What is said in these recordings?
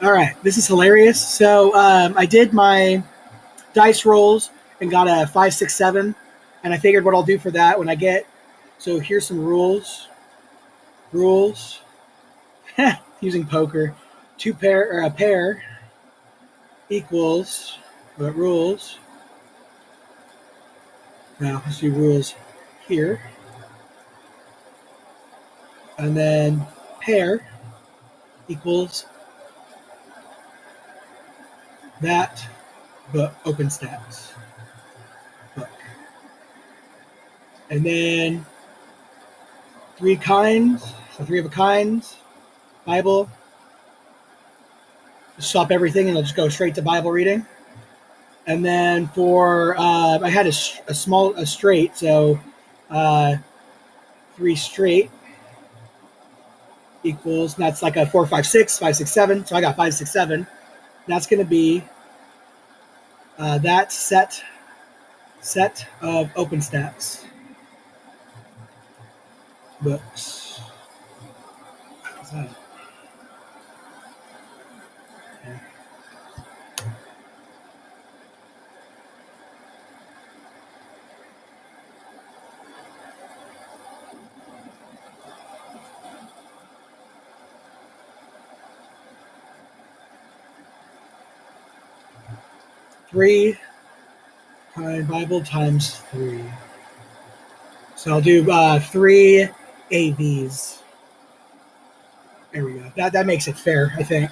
All right, this is hilarious. So I did my dice rolls and got a 5, 6, 7, and I figured what I'll do for that when I get. So here's some rules. Rules. Using poker, a pair equals what rules. Now let's do rules here, and then pair equals that book OpenStax book, and then three kinds, so three of a kinds, Bible. Just stop everything and I'll just go straight to Bible reading. And then for I had a straight, so 3 straight equals, that's like a 4, 5, 6, 5, 6, 7. So I got 5, 6, 7. That's going to be that set of OpenStax books. What's that? Okay. Three Bible times 3. So I'll do 3 AVs. There we go. That makes it fair, I think.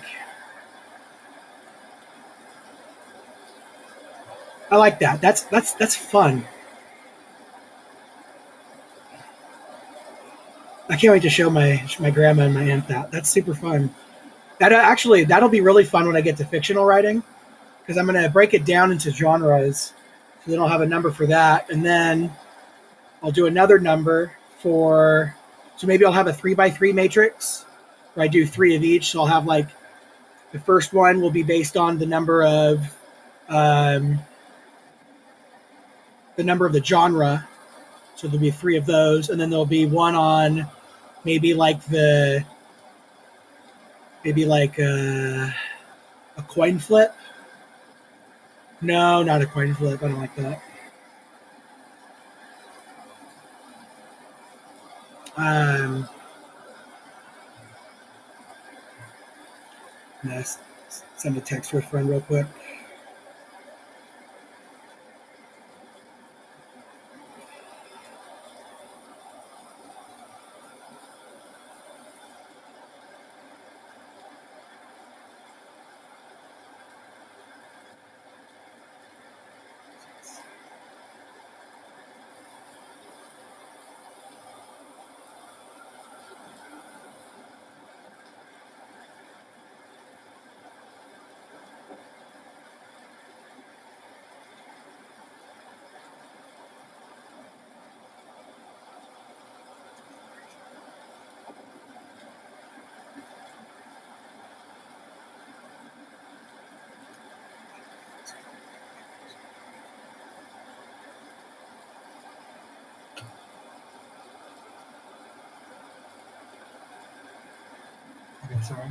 I like that. That's fun. I can't wait to show my grandma and my aunt that. That's super fun. That'll be really fun when I get to fictional writing, because I'm going to break it down into genres. So then I'll have a number for that, and then I'll do another number for. So maybe I'll have a 3x3 matrix where I do 3 of each. So I'll have like the first one will be based on the number of the genre. So there'll be 3 of those, and then there'll be one on maybe like a coin flip. No, not a coin flip. I don't like that. Let's send a text to a friend real quick. Okay, sorry.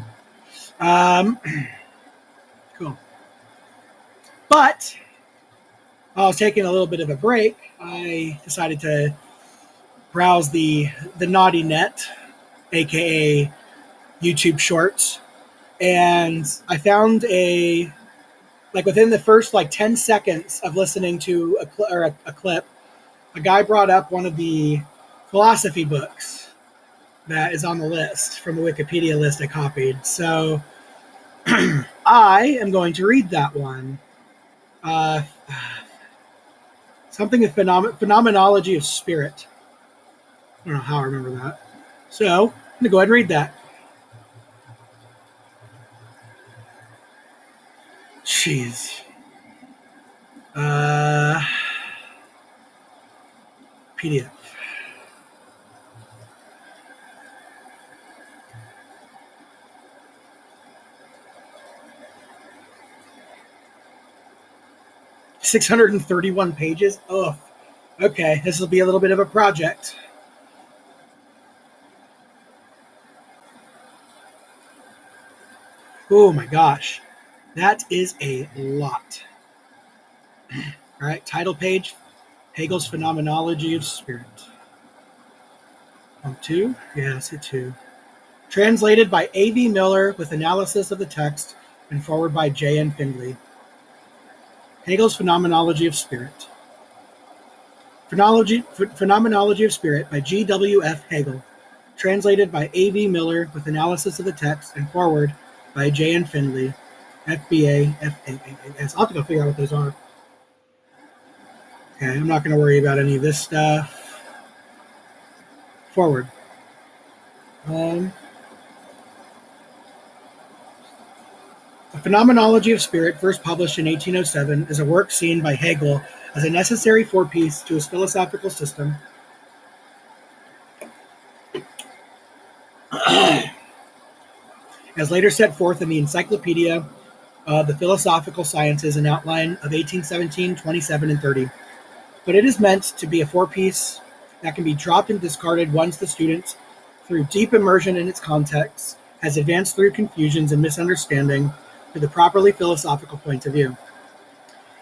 Cool. But while I was taking a little bit of a break, I decided to browse the naughty net, aka YouTube Shorts, and I found within the first 10 seconds of listening to a clip, a guy brought up one of the philosophy books that is on the list from the Wikipedia list I copied. So I am going to read that one. Something of Phenomenology of Spirit. I don't know how I remember that. So I'm going to go ahead and read that. Jeez. PDF. $631 pages. Oh, okay. This will be a little bit of a project. Oh my gosh, that is a lot. All right, title page, Hegel's Phenomenology of Spirit. On 2? Yes, at 2. Translated by A.V. Miller with analysis of the text and forward by J.N. Findlay. Hegel's Phenomenology of Spirit. Phenomenology of Spirit by G.W.F. Hegel. Translated by A.V. Miller with analysis of the text and forward by J.N. Findlay. FBA, FAAS. I'll have to go figure out what those are. Okay, I'm not going to worry about any of this stuff. Forward. The Phenomenology of Spirit, first published in 1807, is a work seen by Hegel as a necessary forepiece to his philosophical system. As later set forth in the Encyclopedia of the Philosophical Sciences, an outline of 1817, 27, and 30. But it is meant to be a forepiece that can be dropped and discarded once the student, through deep immersion in its context, has advanced through confusions and misunderstanding to the properly philosophical point of view.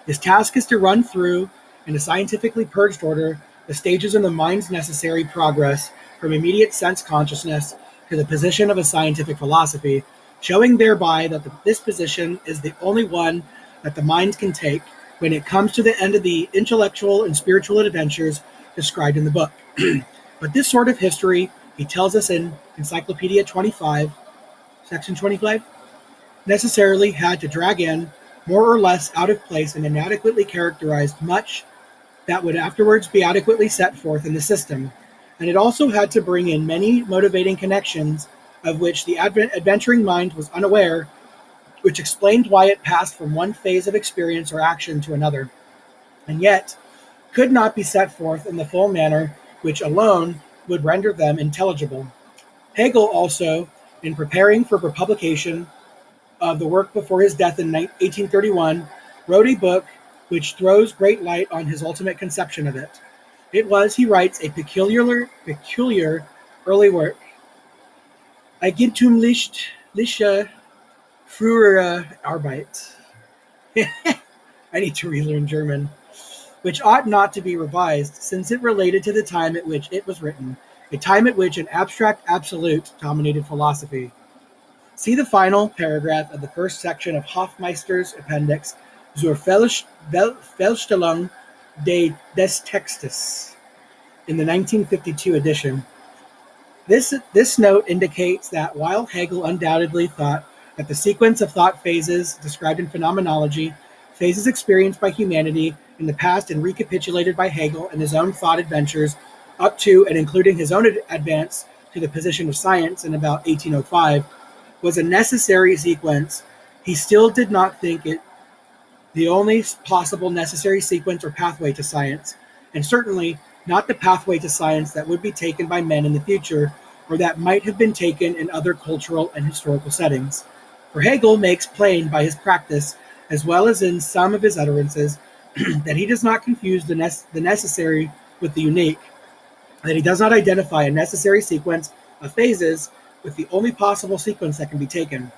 His task is to run through, in a scientifically purged order, the stages in the mind's necessary progress from immediate sense consciousness to the position of a scientific philosophy, showing thereby that this position is the only one that the mind can take when it comes to the end of the intellectual and spiritual adventures described in the book. But this sort of history, he tells us in Encyclopedia 25, section 25, necessarily had to drag in, more or less out of place and inadequately characterized, much that would afterwards be adequately set forth in the system. And it also had to bring in many motivating connections of which the adventuring mind was unaware, which explained why it passed from one phase of experience or action to another, and yet could not be set forth in the full manner which alone would render them intelligible. Hegel also, in preparing for publication of the work before his death in 1831, wrote a book which throws great light on his ultimate conception of it. It was, he writes, a peculiar early work. Eigentümliche frühere Arbeit. I need to relearn German. Which ought not to be revised, since it related to the time at which it was written, a time at which an abstract absolute dominated philosophy. See the final paragraph of the first section of Hofmeister's appendix zur Feststellung des Textes in the 1952 edition. This note indicates that while Hegel undoubtedly thought that the sequence of thought phases described in Phenomenology, phases experienced by humanity in the past and recapitulated by Hegel in his own thought adventures up to and including his own advance to the position of science in about 1805, was a necessary sequence, he still did not think it the only possible necessary sequence or pathway to science, and certainly not the pathway to science that would be taken by men in the future, or that might have been taken in other cultural and historical settings. For Hegel makes plain by his practice, as well as in some of his utterances, that he does not confuse the necessary with the unique, that he does not identify a necessary sequence of phases with the only possible sequence that can be taken.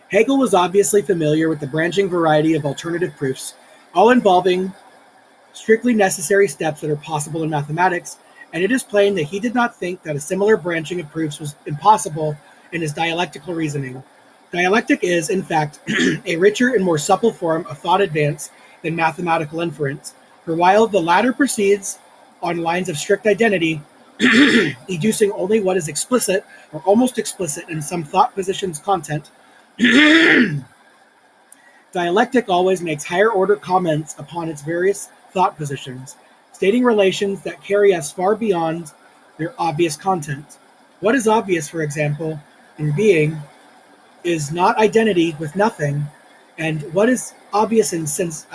Hegel was obviously familiar with the branching variety of alternative proofs, all involving strictly necessary steps that are possible in mathematics, and it is plain that he did not think that a similar branching of proofs was impossible in his dialectical reasoning. Dialectic is, in fact, a richer and more supple form of thought advance than mathematical inference, for while the latter proceeds on lines of strict identity, deducing only what is explicit or almost explicit in some thought position's content, dialectic always makes higher order comments upon its various thought positions, stating relations that carry us far beyond their obvious content. What is obvious, for example, in being is not identity with nothing, and what is obvious in sense,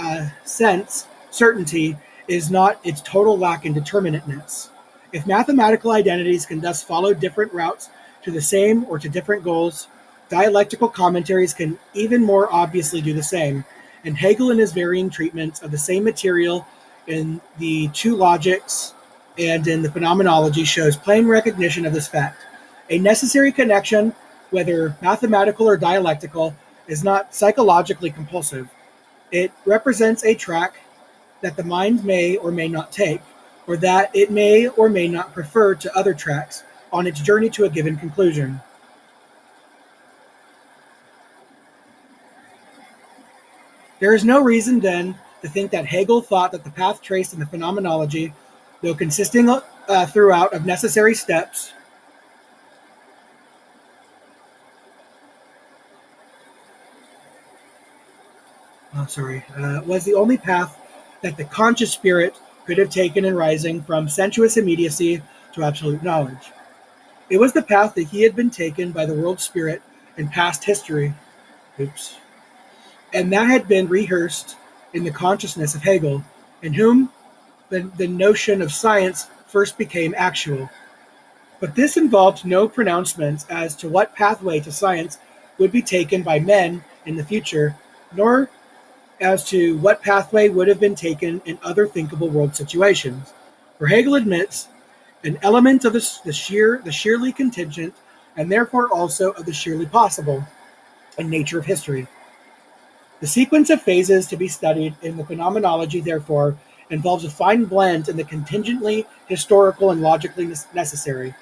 certainty, is not its total lack in determinateness. If mathematical identities can thus follow different routes to the same or to different goals, dialectical commentaries can even more obviously do the same, and Hegel in his varying treatments of the same material in the two logics and in the Phenomenology shows plain recognition of this fact. A necessary connection, whether mathematical or dialectical, is not psychologically compulsive. It represents a track that the mind may or may not take, or that it may or may not prefer to other tracks on its journey to a given conclusion. There is no reason, then, to think that Hegel thought that the path traced in the Phenomenology, though consisting throughout of necessary steps, was the only path that the conscious spirit could have taken in rising from sensuous immediacy to absolute knowledge. It was the path that he had been taken by the world spirit in past history, and that had been rehearsed in the consciousness of Hegel, in whom the notion of science first became actual. But this involved no pronouncements as to what pathway to science would be taken by men in the future, nor as to what pathway would have been taken in other thinkable world situations. For Hegel admits an element of the sheerly contingent, and therefore also of the sheerly possible, in nature of history. The sequence of phases to be studied in the Phenomenology, therefore, involves a fine blend in the contingently historical and logically necessary.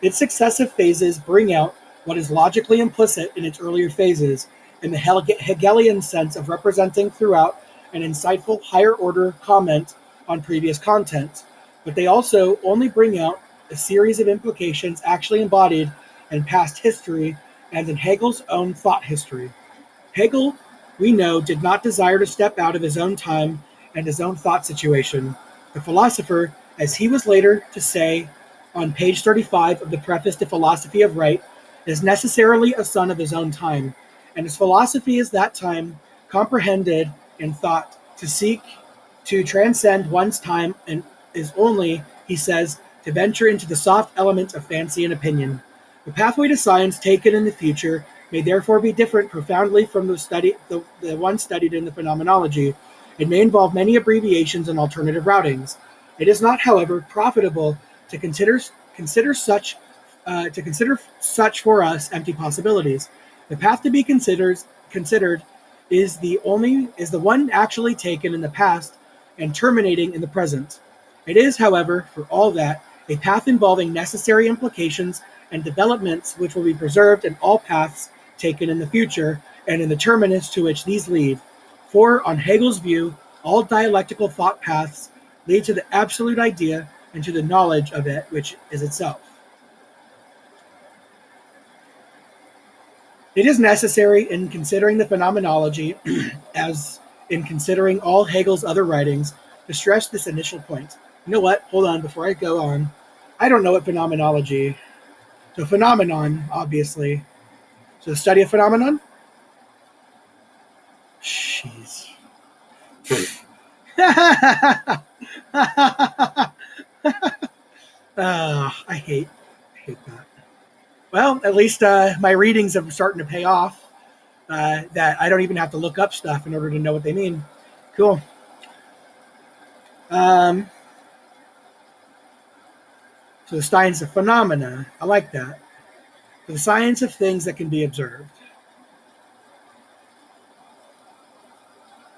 Its successive phases bring out what is logically implicit in its earlier phases, in the Hegelian sense of representing throughout an insightful higher-order comment on previous content, but they also only bring out a series of implications actually embodied in past history and in Hegel's own thought history. Hegel, we know, did not desire to step out of his own time and his own thought situation. The philosopher, as he was later to say on page 35 of the preface to Philosophy of Right, is necessarily a son of his own time, and his philosophy is that time comprehended in thought to seek to transcend one's time, and is only, he says, to venture into the soft element of fancy and opinion. The pathway to science taken in the future may therefore be different profoundly from the one studied in the Phenomenology. It may involve many abbreviations and alternative routings. It is not, however, profitable to consider such for us empty possibilities. The path to be considered is the one actually taken in the past and terminating in the present. It is, however, for all that, a path involving necessary implications and developments which will be preserved in all paths taken in the future and in the terminus to which these lead. For, on Hegel's view, all dialectical thought paths lead to the absolute idea and to the knowledge of it, which is itself. It is necessary in considering the Phenomenology, as in considering all Hegel's other writings, to stress this initial point. You know what? Hold on, before I go on. I don't know what phenomenology. So phenomenon, obviously. So the study of phenomenon? Jeez. I hate that. Well, at least my readings are starting to pay off. That I don't even have to look up stuff in order to know what they mean. Cool. So the science of phenomena, I like that. The science of things that can be observed,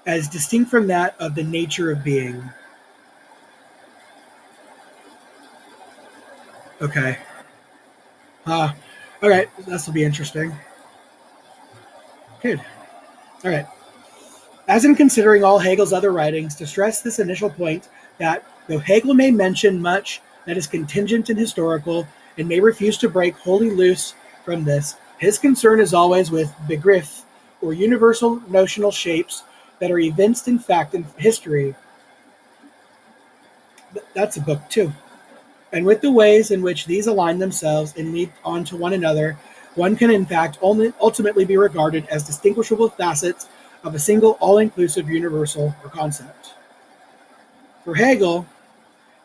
as distinct from that of the nature of being. Okay. Okay, this will be interesting. Good. All right. As in considering all Hegel's other writings, to stress this initial point that though Hegel may mention much that is contingent and historical, and may refuse to break wholly loose from this, his concern is always with Begriff, or universal notional shapes that are evinced in fact in history. That's a book too. And with the ways in which these align themselves and lead on to one another, one can in fact only ultimately be regarded as distinguishable facets of a single all-inclusive universal or concept. For Hegel,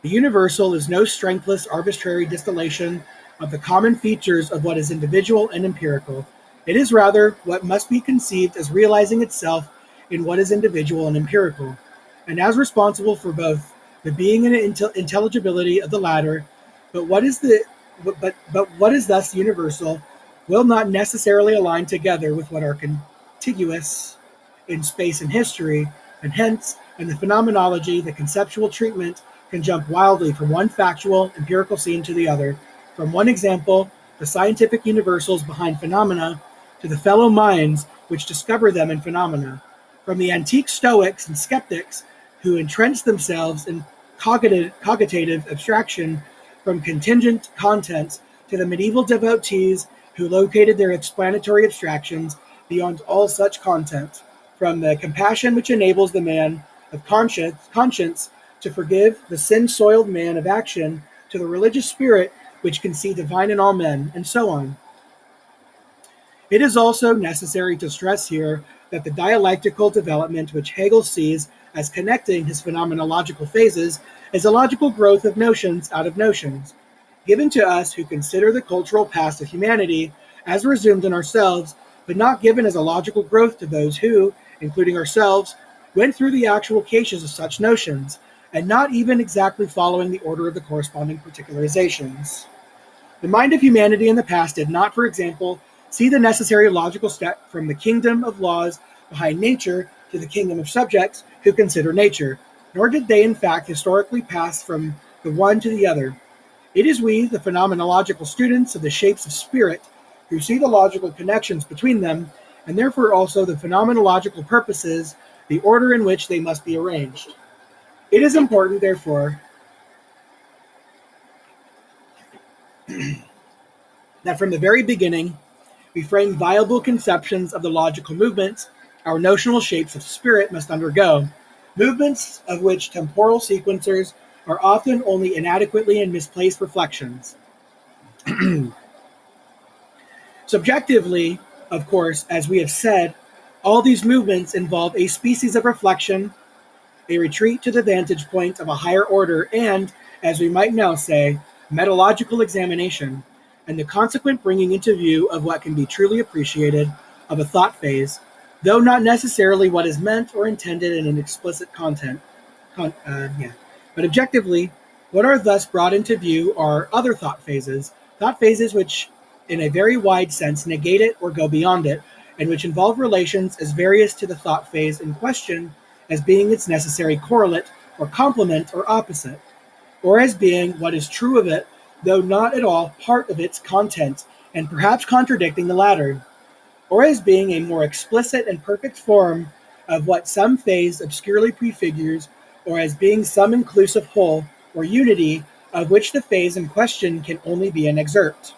the universal is no strengthless arbitrary distillation of the common features of what is individual and empirical. It is rather what must be conceived as realizing itself in what is individual and empirical, and as responsible for both the being and intelligibility of the latter. But what is but what is thus universal will not necessarily align together with what are contiguous in space and history, and hence, in the phenomenology, the conceptual treatment can jump wildly from one factual, empirical scene to the other, from one example, the scientific universals behind phenomena, to the fellow minds which discover them in phenomena, from the antique Stoics and skeptics who entrenched themselves in cogitative abstraction from contingent contents to the medieval devotees who located their explanatory abstractions beyond all such content, from the compassion which enables the man of conscience to forgive the sin-soiled man of action to the religious spirit which can see divine in all men, and so on. It is also necessary to stress here that the dialectical development which Hegel sees as connecting his phenomenological phases is a logical growth of notions out of notions, given to us who consider the cultural past of humanity as resumed in ourselves, but not given as a logical growth to those who, including ourselves, went through the actual cases of such notions, and not even exactly following the order of the corresponding particularizations. The mind of humanity in the past did not, for example, see the necessary logical step from the kingdom of laws behind nature to the kingdom of subjects who consider nature, nor did they in fact historically pass from the one to the other. It is we, the phenomenological students of the shapes of spirit, who see the logical connections between them, and therefore also the phenomenological purposes, the order in which they must be arranged. It is important, therefore, that from the very beginning we frame viable conceptions of the logical movements our notional shapes of spirit must undergo, movements of which temporal sequencers are often only inadequately and misplaced reflections. Subjectively, of course, as we have said, all these movements involve a species of reflection, a retreat to the vantage point of a higher order, and, as we might now say, metalogical examination, and the consequent bringing into view of what can be truly appreciated of a thought phase, though not necessarily what is meant or intended in an explicit content. But objectively, what are thus brought into view are other thought phases which, in a very wide sense, negate it or go beyond it, and which involve relations as various to the thought phase in question as being its necessary correlate or complement or opposite, or as being what is true of it, though not at all part of its content, and perhaps contradicting the latter, or as being a more explicit and perfect form of what some phase obscurely prefigures, or as being some inclusive whole or unity of which the phase in question can only be an excerpt.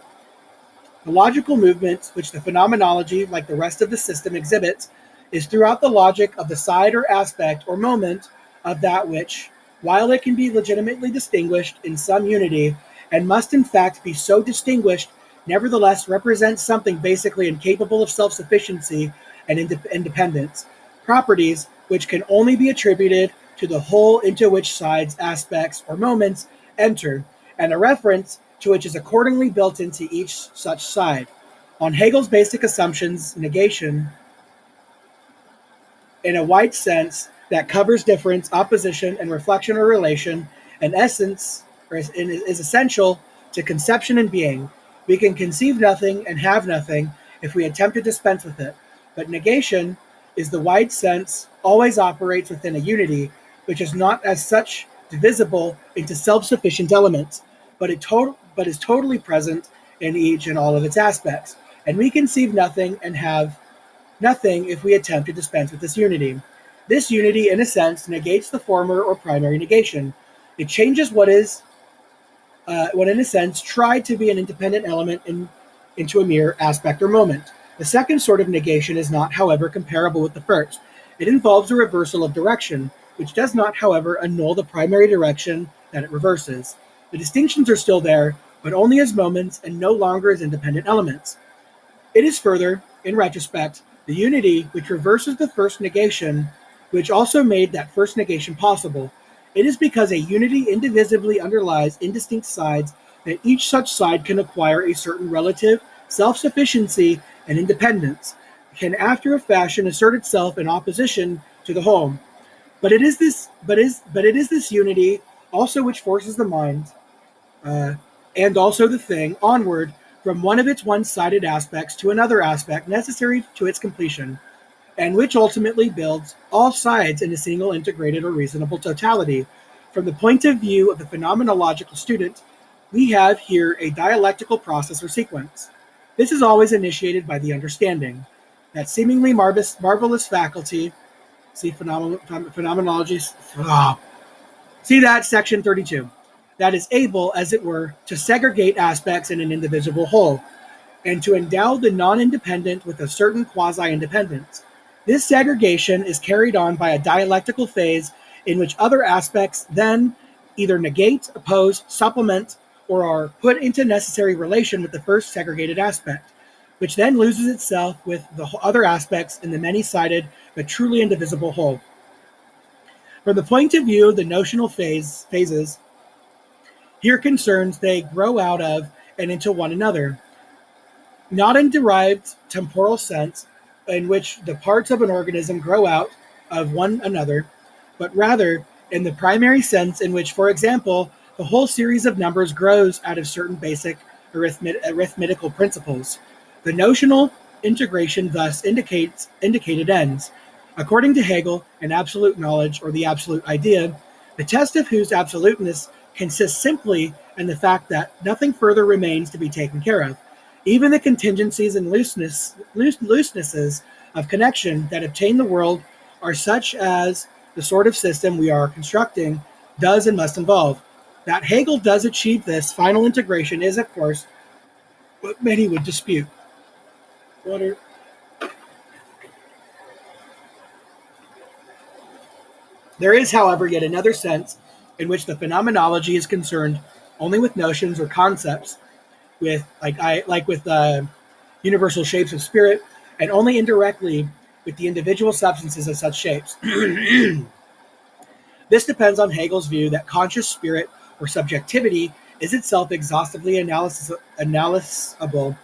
The logical movement which the phenomenology, like the rest of the system, exhibits is throughout the logic of the side or aspect or moment of that which, while it can be legitimately distinguished in some unity, and must in fact be so distinguished, nevertheless represents something basically incapable of self-sufficiency and independence, properties which can only be attributed to the whole into which sides, aspects, or moments enter, and a reference to which is accordingly built into each such side. On Hegel's basic assumptions, negation, in a wide sense that covers difference, opposition, and reflection or relation, an essence is essential to conception and being. We can conceive nothing and have nothing if we attempt to dispense with it. But negation is the wide sense, always operates within a unity, which is not as such divisible into self-sufficient elements, but is totally present in each and all of its aspects. And we conceive nothing and have nothing if we attempt to dispense with this unity. This unity, in a sense, negates the former or primary negation. It changes what in a sense, tried to be an independent element into a mere aspect or moment. The second sort of negation is not, however, comparable with the first. It involves a reversal of direction, which does not, however, annul the primary direction that it reverses. The distinctions are still there, but only as moments and no longer as independent elements. It is further, in retrospect, the unity which reverses the first negation, which also made that first negation possible. It is because a unity indivisibly underlies indistinct sides that each such side can acquire a certain relative self-sufficiency and independence, can after a fashion assert itself in opposition to the whole. But it is this unity also which forces the mind and also the thing, onward from one of its one-sided aspects to another aspect necessary to its completion, and which ultimately builds all sides in a single integrated or reasonable totality. From the point of view of the phenomenological student, we have here a dialectical process or sequence. This is always initiated by the understanding. That seemingly marvelous faculty, see phenomenology, see that section 32, that is able, as it were, to segregate aspects in an indivisible whole, and to endow the non-independent with a certain quasi-independence. This segregation is carried on by a dialectical phase in which other aspects then either negate, oppose, supplement, or are put into necessary relation with the first segregated aspect, which then loses itself with the other aspects in the many-sided but truly indivisible whole. From the point of view of the notional phases, here concerns they grow out of and into one another, not in derived temporal sense, in which the parts of an organism grow out of one another, but rather in the primary sense in which, for example, the whole series of numbers grows out of certain basic arithmetical principles. The notional integration thus indicated ends. According to Hegel, an absolute knowledge, or the absolute idea, the test of whose absoluteness consists simply in the fact that nothing further remains to be taken care of. Even the contingencies and loosenesses of connection that obtain the world are such as the sort of system we are constructing does and must involve. That Hegel does achieve this final integration is, of course, what many would dispute. There is, however, yet another sense in which the phenomenology is concerned only with notions or concepts, with universal shapes of spirit, and only indirectly with the individual substances of such shapes. This depends on Hegel's view that conscious spirit or subjectivity is itself exhaustively analysable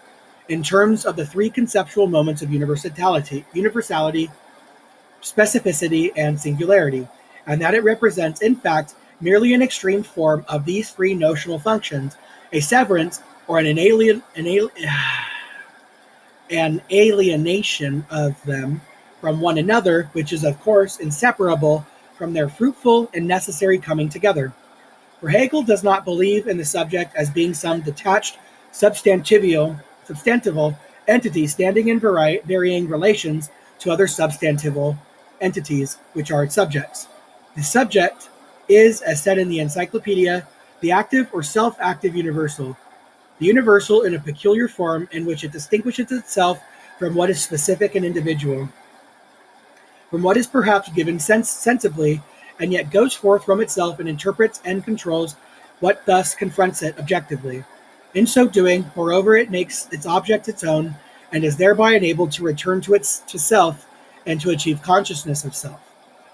in terms of the three conceptual moments of universality, specificity, and singularity, and that it represents, in fact, merely an extreme form of these three notional functions, a severance or an alienation of them from one another, which is, of course, inseparable from their fruitful and necessary coming together. For Hegel does not believe in the subject as being some detached substantival entity standing in varying relations to other substantival entities, which are its subjects. The subject is, as said in the Encyclopedia, the active or self-active universal, the universal in a peculiar form in which it distinguishes itself from what is specific and individual, from what is perhaps given sensibly, and yet goes forth from itself and interprets and controls what thus confronts it objectively. In so doing, moreover, it makes its object its own, and is thereby enabled to return to self and to achieve consciousness of self.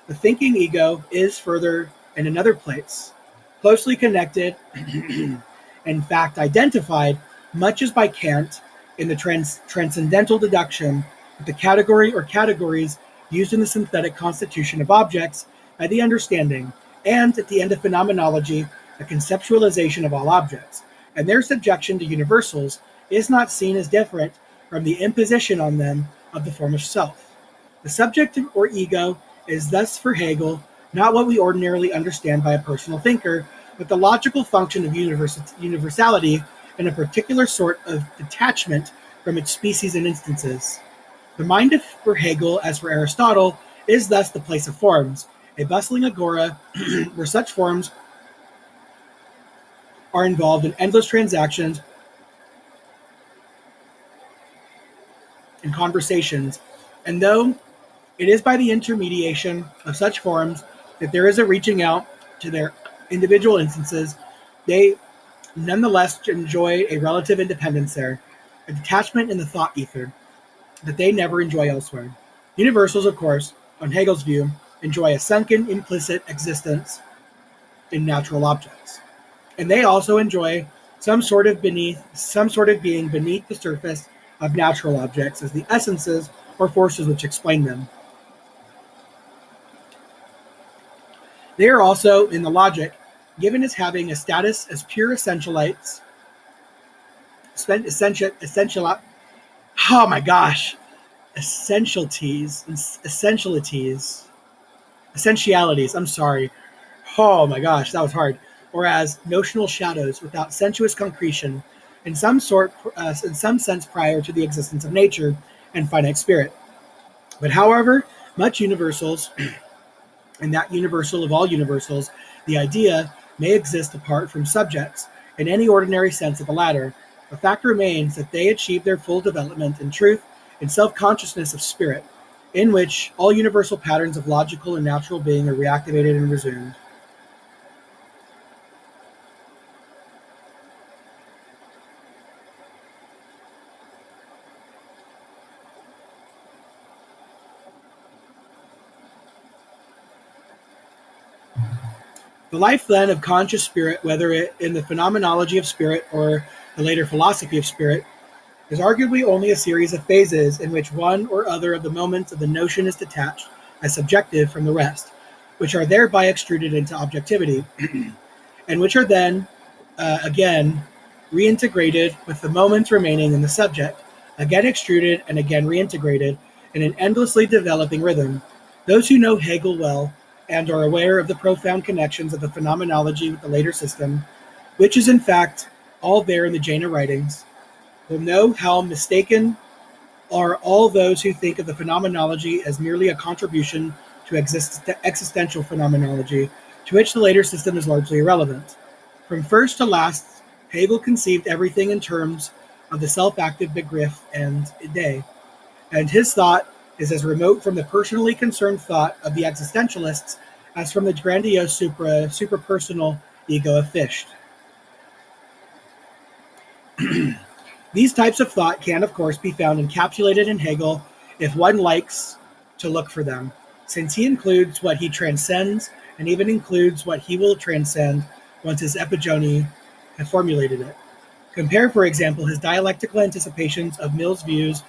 The thinking ego is further in another place, closely connected, in fact identified, much as by Kant, in the transcendental deduction, with the category or categories used in the synthetic constitution of objects by the understanding, and, at the end of phenomenology, the conceptualization of all objects, and their subjection to universals is not seen as different from the imposition on them of the form of self. The subject or ego is thus for Hegel not what we ordinarily understand by a personal thinker, but the logical function of universality and a particular sort of detachment from its species and instances. The mind for Hegel, as for Aristotle, is thus the place of forms, a bustling agora where such forms are involved in endless transactions and conversations, and though it is by the intermediation of such forms that there is a reaching out to their individual instances, they nonetheless enjoy a relative independence there, a detachment in the thought ether that they never enjoy elsewhere. Universals, of course, on Hegel's view, enjoy a sunken, implicit existence in natural objects, and they also enjoy some sort of being beneath the surface of natural objects as the essences or forces which explain them. They are also, in the logic, given as having a status as pure essentialites essential. Oh my gosh, essentialities. I'm sorry. Oh my gosh, that was hard. Or as notional shadows without sensuous concretion, in some sense, prior to the existence of nature and finite spirit. But however, much universals, and that universal of all universals, the idea, may exist apart from subjects, in any ordinary sense of the latter. The fact remains that they achieve their full development in truth and self-consciousness of spirit, in which all universal patterns of logical and natural being are reactivated and resumed. The life, then, of conscious spirit, whether it in the phenomenology of spirit or the later philosophy of spirit, is arguably only a series of phases in which one or other of the moments of the notion is detached as subjective from the rest, which are thereby extruded into objectivity, and which are then, again, reintegrated with the moments remaining in the subject, again extruded and again reintegrated in an endlessly developing rhythm. Those who know Hegel well and are aware of the profound connections of the phenomenology with the later system, which is in fact all there in the Jaina writings, will know how mistaken are all those who think of the phenomenology as merely a contribution to existential phenomenology, to which the later system is largely irrelevant. From first to last, Hegel conceived everything in terms of the self-active Begriff and Idee, and his thought is as remote from the personally concerned thought of the existentialists as from the grandiose suprapersonal ego of Fichte. These types of thought can, of course, be found encapsulated in Hegel if one likes to look for them, since he includes what he transcends and even includes what he will transcend once his epigoni have formulated it. Compare, for example, his dialectical anticipations of Mill's views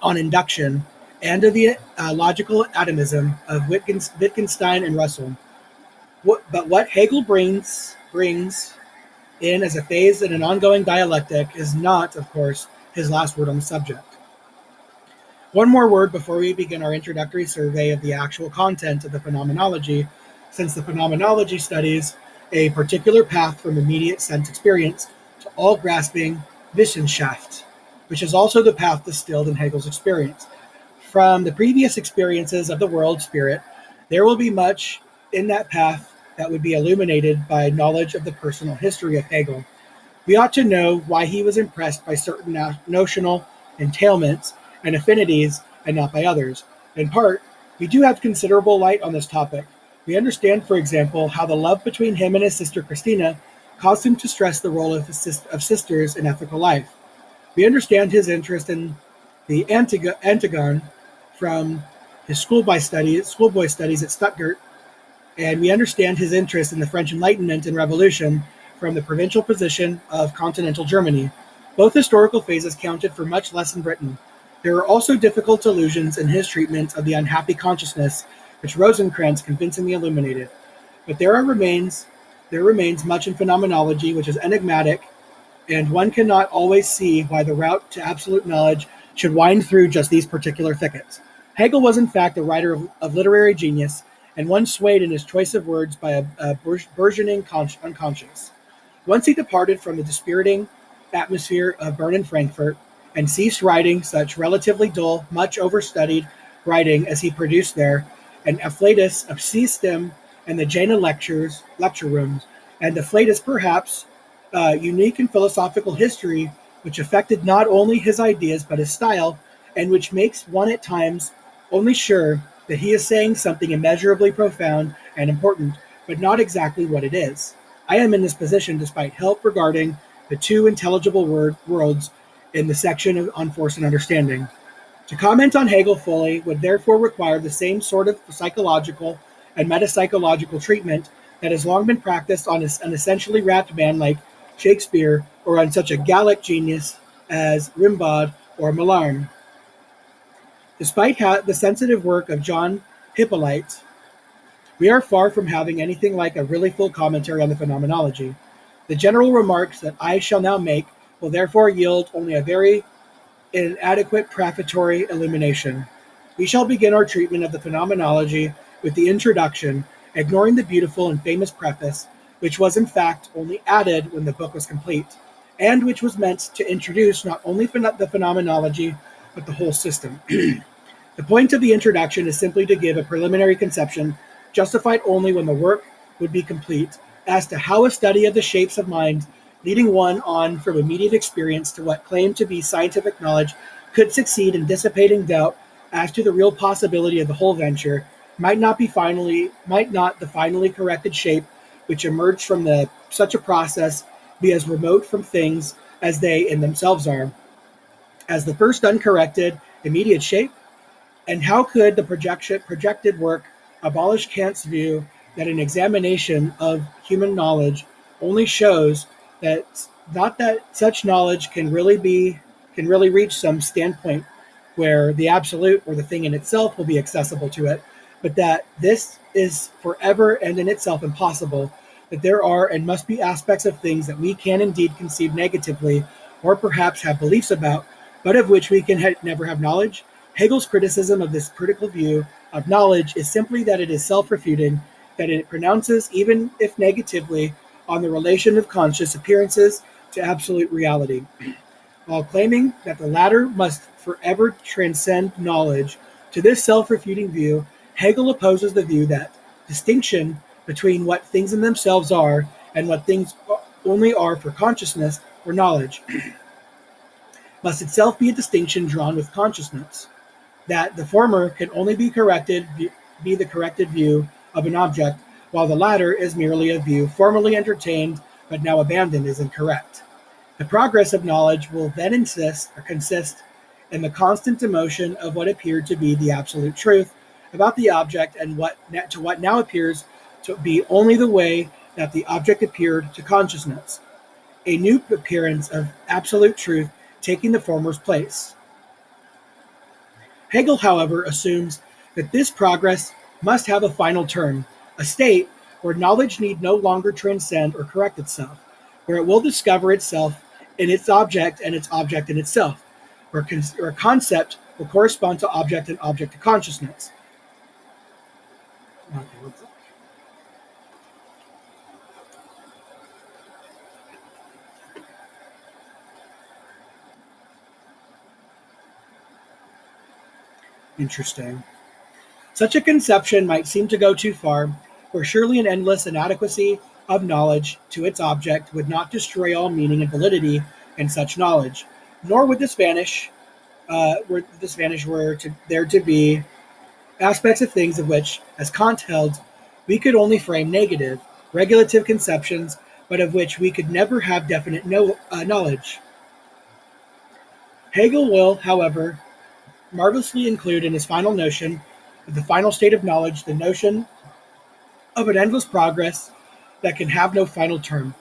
on induction and of the logical atomism of Wittgenstein and Russell. But what Hegel brings in as a phase in an ongoing dialectic is not, of course, his last word on the subject. One more word before we begin our introductory survey of the actual content of the phenomenology, since the phenomenology studies a particular path from immediate sense experience to all-grasping Wissenschaft, which is also the path distilled in Hegel's experience. From the previous experiences of the world spirit, there will be much in that path that would be illuminated by knowledge of the personal history of Hegel. We ought to know why he was impressed by certain notional entailments and affinities and not by others. In part, we do have considerable light on this topic. We understand, for example, how the love between him and his sister Christina caused him to stress the role of sisters in ethical life. We understand his interest in the Antigone from his schoolboy studies at Stuttgart, and we understand his interest in the French Enlightenment and Revolution from the provincial position of continental Germany. Both historical phases counted for much less in Britain. There are also difficult allusions in his treatment of the unhappy consciousness, which Rosencrantz convincingly illuminated. But there remains much in phenomenology which is enigmatic, and one cannot always see why the route to absolute knowledge should wind through just these particular thickets. Hegel was in fact a writer of literary genius, and one swayed in his choice of words by a burgeoning unconscious. Once he departed from the dispiriting atmosphere of Bern and Frankfurt, and ceased writing such relatively dull, much overstudied writing as he produced there, and afflatus obsessed him in the Jaina lecture rooms, and afflatus perhaps unique in philosophical history, which affected not only his ideas but his style, and which makes one at times only sure that he is saying something immeasurably profound and important, but not exactly what it is. I am in this position despite help regarding the two intelligible worlds in the section on force and understanding. To comment on Hegel fully would therefore require the same sort of psychological and metapsychological treatment that has long been practiced on an essentially wrapped man like Shakespeare, or on such a Gallic genius as Rimbaud or Mallarmé. Despite the sensitive work of John Hippolyte, we are far from having anything like a really full commentary on the phenomenology. The general remarks that I shall now make will therefore yield only a very inadequate prefatory illumination. We shall begin our treatment of the Phenomenology with the introduction, ignoring the beautiful and famous preface, which was in fact only added when the book was complete, and which was meant to introduce not only the Phenomenology, but the whole system. The point of the introduction is simply to give a preliminary conception, justified only when the work would be complete, as to how a study of the shapes of mind, leading one on from immediate experience to what claimed to be scientific knowledge, could succeed in dissipating doubt as to the real possibility of the whole venture, might not the finally corrected shape which emerged from such a process be as remote from things as they in themselves are, as the first uncorrected immediate shape? And how could the projected work abolish Kant's view that an examination of human knowledge only shows that not that such knowledge can really reach some standpoint where the absolute or the thing in itself will be accessible to it, but that this is forever and in itself impossible, that there are and must be aspects of things that we can indeed conceive negatively, or perhaps have beliefs about, but of which we can never have knowledge? Hegel's criticism of this critical view of knowledge is simply that it is self-refuting, that it pronounces, even if negatively, on the relation of conscious appearances to absolute reality. While claiming that the latter must forever transcend knowledge, to this self-refuting view, Hegel opposes the view that distinction between what things in themselves are and what things only are for consciousness or knowledge must itself be a distinction drawn with consciousness, that the former can only be the corrected view of an object, while the latter is merely a view formerly entertained but now abandoned as incorrect. The progress of knowledge will then consist in the constant demotion of what appeared to be the absolute truth about the object and what now appears to be only the way that the object appeared to consciousness, a new appearance of absolute truth taking the former's place. Hegel, however, assumes that this progress must have a final term, a state where knowledge need no longer transcend or correct itself, where it will discover itself in its object and its object in itself, where concept will correspond to object and object to consciousness. Okay, what's that? Interesting. Such a conception might seem to go too far, for surely an endless inadequacy of knowledge to its object would not destroy all meaning and validity in such knowledge, nor would this vanish were there to be aspects of things of which, as Kant held, we could only frame negative, regulative conceptions, but of which we could never have definite knowledge. Hegel will, however, marvelously include in his final notion of the final state of knowledge the notion of an endless progress that can have no final term,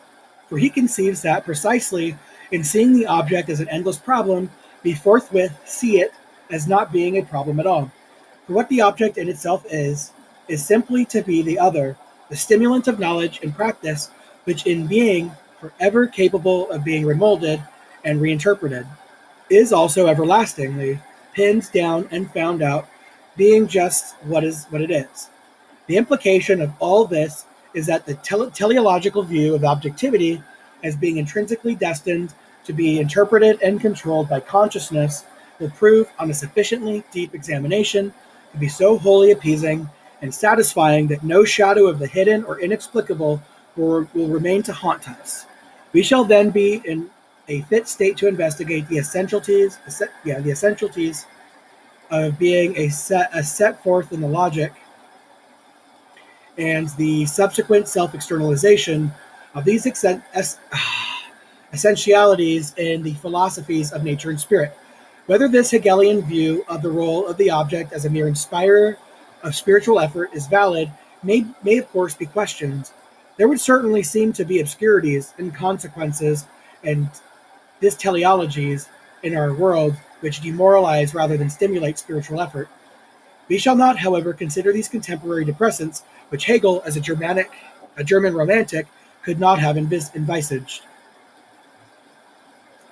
for he conceives that precisely in seeing the object as an endless problem, we forthwith see it as not being a problem at all. For what the object in itself is simply to be the other, the stimulant of knowledge and practice, which in being forever capable of being remolded and reinterpreted, is also everlastingly pinned down and found out, being just what it is. The implication of all this is that the teleological view of objectivity as being intrinsically destined to be interpreted and controlled by consciousness will prove on a sufficiently deep examination to be so wholly appeasing and satisfying that no shadow of the hidden or inexplicable will remain to haunt us. We shall then be in a fit state to investigate the essentialities of being set forth in the logic and the subsequent self-externalization of these essentialities in the philosophies of nature and spirit. Whether this Hegelian view of the role of the object as a mere inspirer of spiritual effort is valid may of course be questioned. There would certainly seem to be obscurities and consequences and dysteleologies in our world which demoralize rather than stimulate spiritual effort. We shall not, however, consider these contemporary depressants, which Hegel, as a German romantic, could not have envisaged.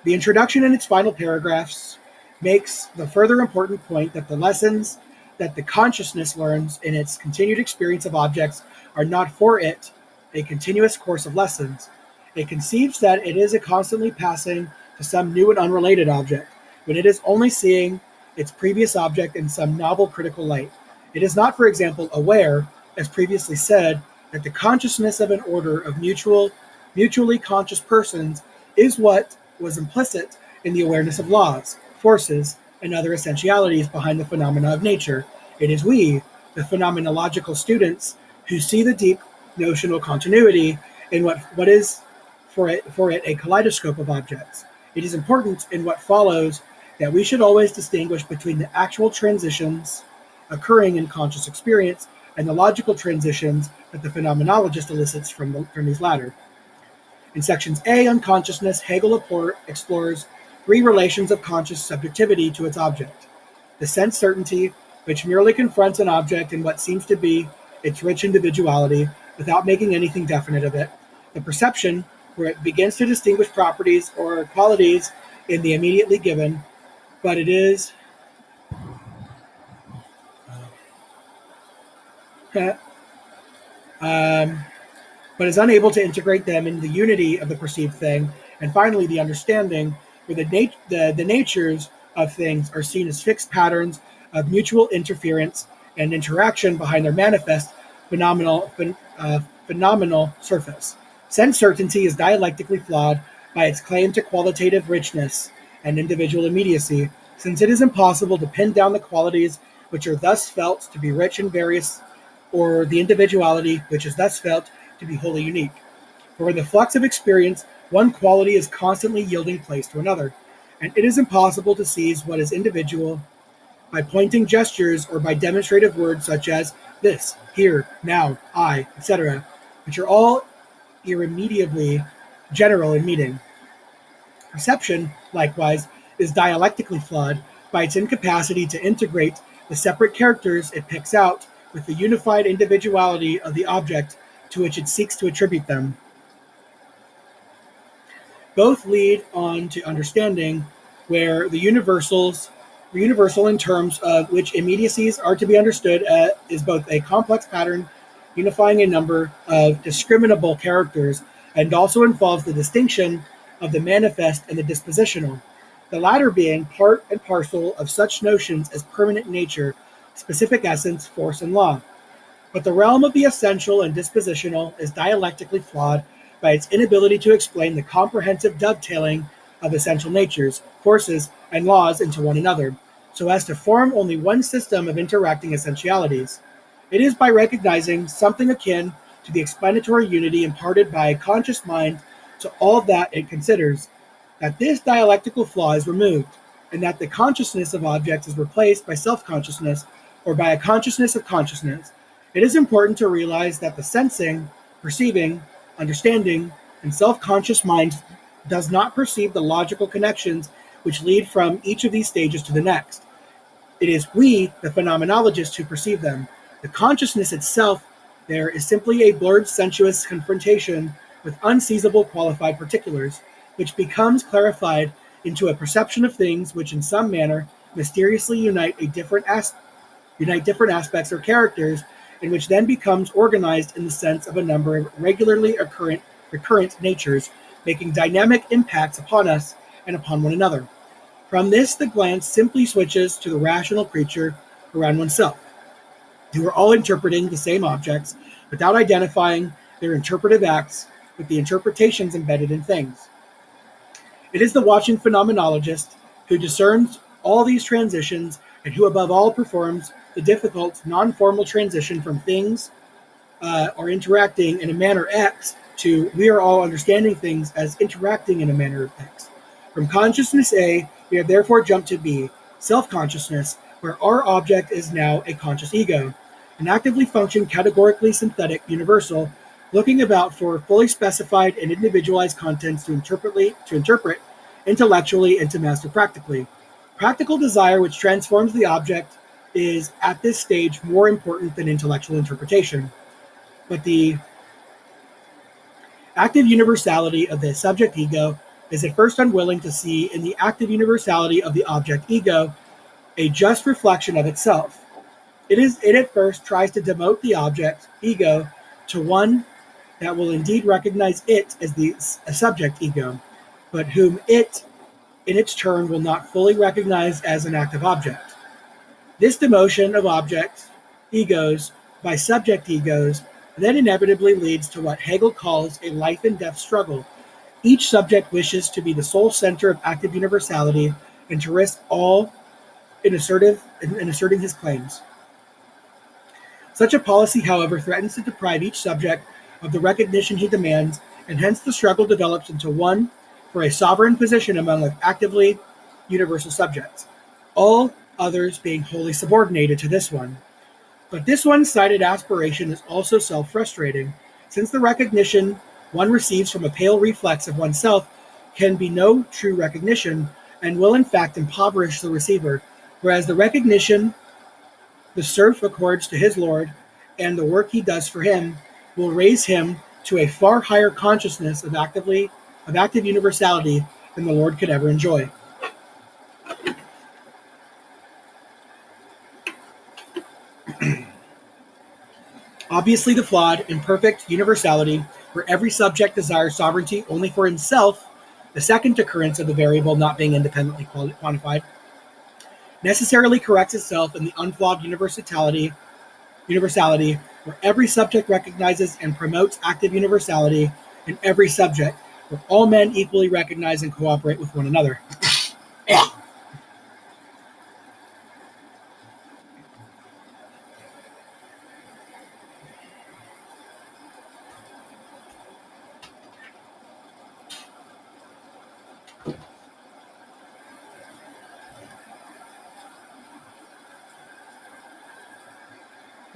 The introduction in its final paragraphs makes the further important point that the lessons that the consciousness learns in its continued experience of objects are not for it a continuous course of lessons. It conceives that it is a constantly passing to some new and unrelated object, when it is only seeing its previous object in some novel critical light. It is not, for example, aware, as previously said, that the consciousness of an order of mutually conscious persons is what was implicit in the awareness of laws, forces, and other essentialities behind the phenomena of nature. It is we, the phenomenological students, who see the deep notional continuity in what is for it a kaleidoscope of objects. It is important in what follows that we should always distinguish between the actual transitions occurring in conscious experience and the logical transitions that the phenomenologist elicits from these latter. In sections A on consciousness, Hegel explores three relations of conscious subjectivity to its object: the sense certainty, which merely confronts an object in what seems to be its rich individuality without making anything definite of it; the perception, where it begins to distinguish properties or qualities in the immediately given, but is unable to integrate them in the unity of the perceived thing; and finally, the understanding, where the natures of things are seen as fixed patterns of mutual interference and interaction behind their manifest phenomenal surface. Sense certainty is dialectically flawed by its claim to qualitative richness and individual immediacy, since it is impossible to pin down the qualities which are thus felt to be rich and various, or the individuality which is thus felt to be wholly unique. For in the flux of experience, one quality is constantly yielding place to another, and it is impossible to seize what is individual by pointing gestures or by demonstrative words such as this, here, now, I, etc., which are all irremediably general in meaning. Perception, likewise, is dialectically flawed by its incapacity to integrate the separate characters it picks out with the unified individuality of the object to which it seeks to attribute them. Both lead on to understanding, where the universal in terms of which immediacies are to be understood is both a complex pattern unifying a number of discriminable characters, and also involves the distinction of the manifest and the dispositional, the latter being part and parcel of such notions as permanent nature, specific essence, force, and law. But the realm of the essential and dispositional is dialectically flawed by its inability to explain the comprehensive dovetailing of essential natures, forces, and laws into one another, so as to form only one system of interacting essentialities. It is by recognizing something akin to the explanatory unity imparted by a conscious mind to all that it considers, that this dialectical flaw is removed, and that the consciousness of objects is replaced by self-consciousness, or by a consciousness of consciousness. It is important to realize that the sensing, perceiving, understanding, and self-conscious mind does not perceive the logical connections which lead from each of these stages to the next. It is we, the phenomenologists, who perceive them. The consciousness itself there is simply a blurred sensuous confrontation with unseizable qualified particulars, which becomes clarified into a perception of things which in some manner mysteriously unite different aspects or characters, and which then becomes organized in the sense of a number of regularly recurrent natures, making dynamic impacts upon us and upon one another. From this, the glance simply switches to the rational creature around oneself, who are all interpreting the same objects without identifying their interpretive acts with the interpretations embedded in things. It is the watching phenomenologist who discerns all these transitions, and who above all performs the difficult non-formal transition from things or interacting in a manner X to we are all understanding things as interacting in a manner of X. From consciousness A, we have therefore jumped to B, self-consciousness, where our object is now a conscious ego, an actively functioning, categorically synthetic universal, looking about for fully specified and individualized contents to interpret intellectually and to master practically. Practical desire, which transforms the object, is at this stage more important than intellectual interpretation. But the active universality of the subject ego is at first unwilling to see in the active universality of the object ego a just reflection of itself. It at first tries to demote the object ego to one that will indeed recognize it as a subject ego, but whom it, in its turn, will not fully recognize as an active object. This demotion of object egos by subject egos then inevitably leads to what Hegel calls a life and death struggle. Each subject wishes to be the sole center of active universality and to risk all in asserting his claims. Such a policy, however, threatens to deprive each subject of the recognition he demands, and hence the struggle develops into one for a sovereign position among actively universal subjects, all others being wholly subordinated to this one. But this one-sided aspiration is also self-frustrating, since the recognition one receives from a pale reflex of oneself can be no true recognition, and will in fact impoverish the receiver, whereas the recognition the serf accords to his lord, and the work he does for him, will raise him to a far higher consciousness of active universality than the Lord could ever enjoy. Obviously, the flawed, imperfect universality, where every subject desires sovereignty only for himself, the second occurrence of the variable not being independently quantified, necessarily corrects itself in the unflawed universality, where every subject recognizes and promotes active universality in every subject, where all men equally recognize and cooperate with one another.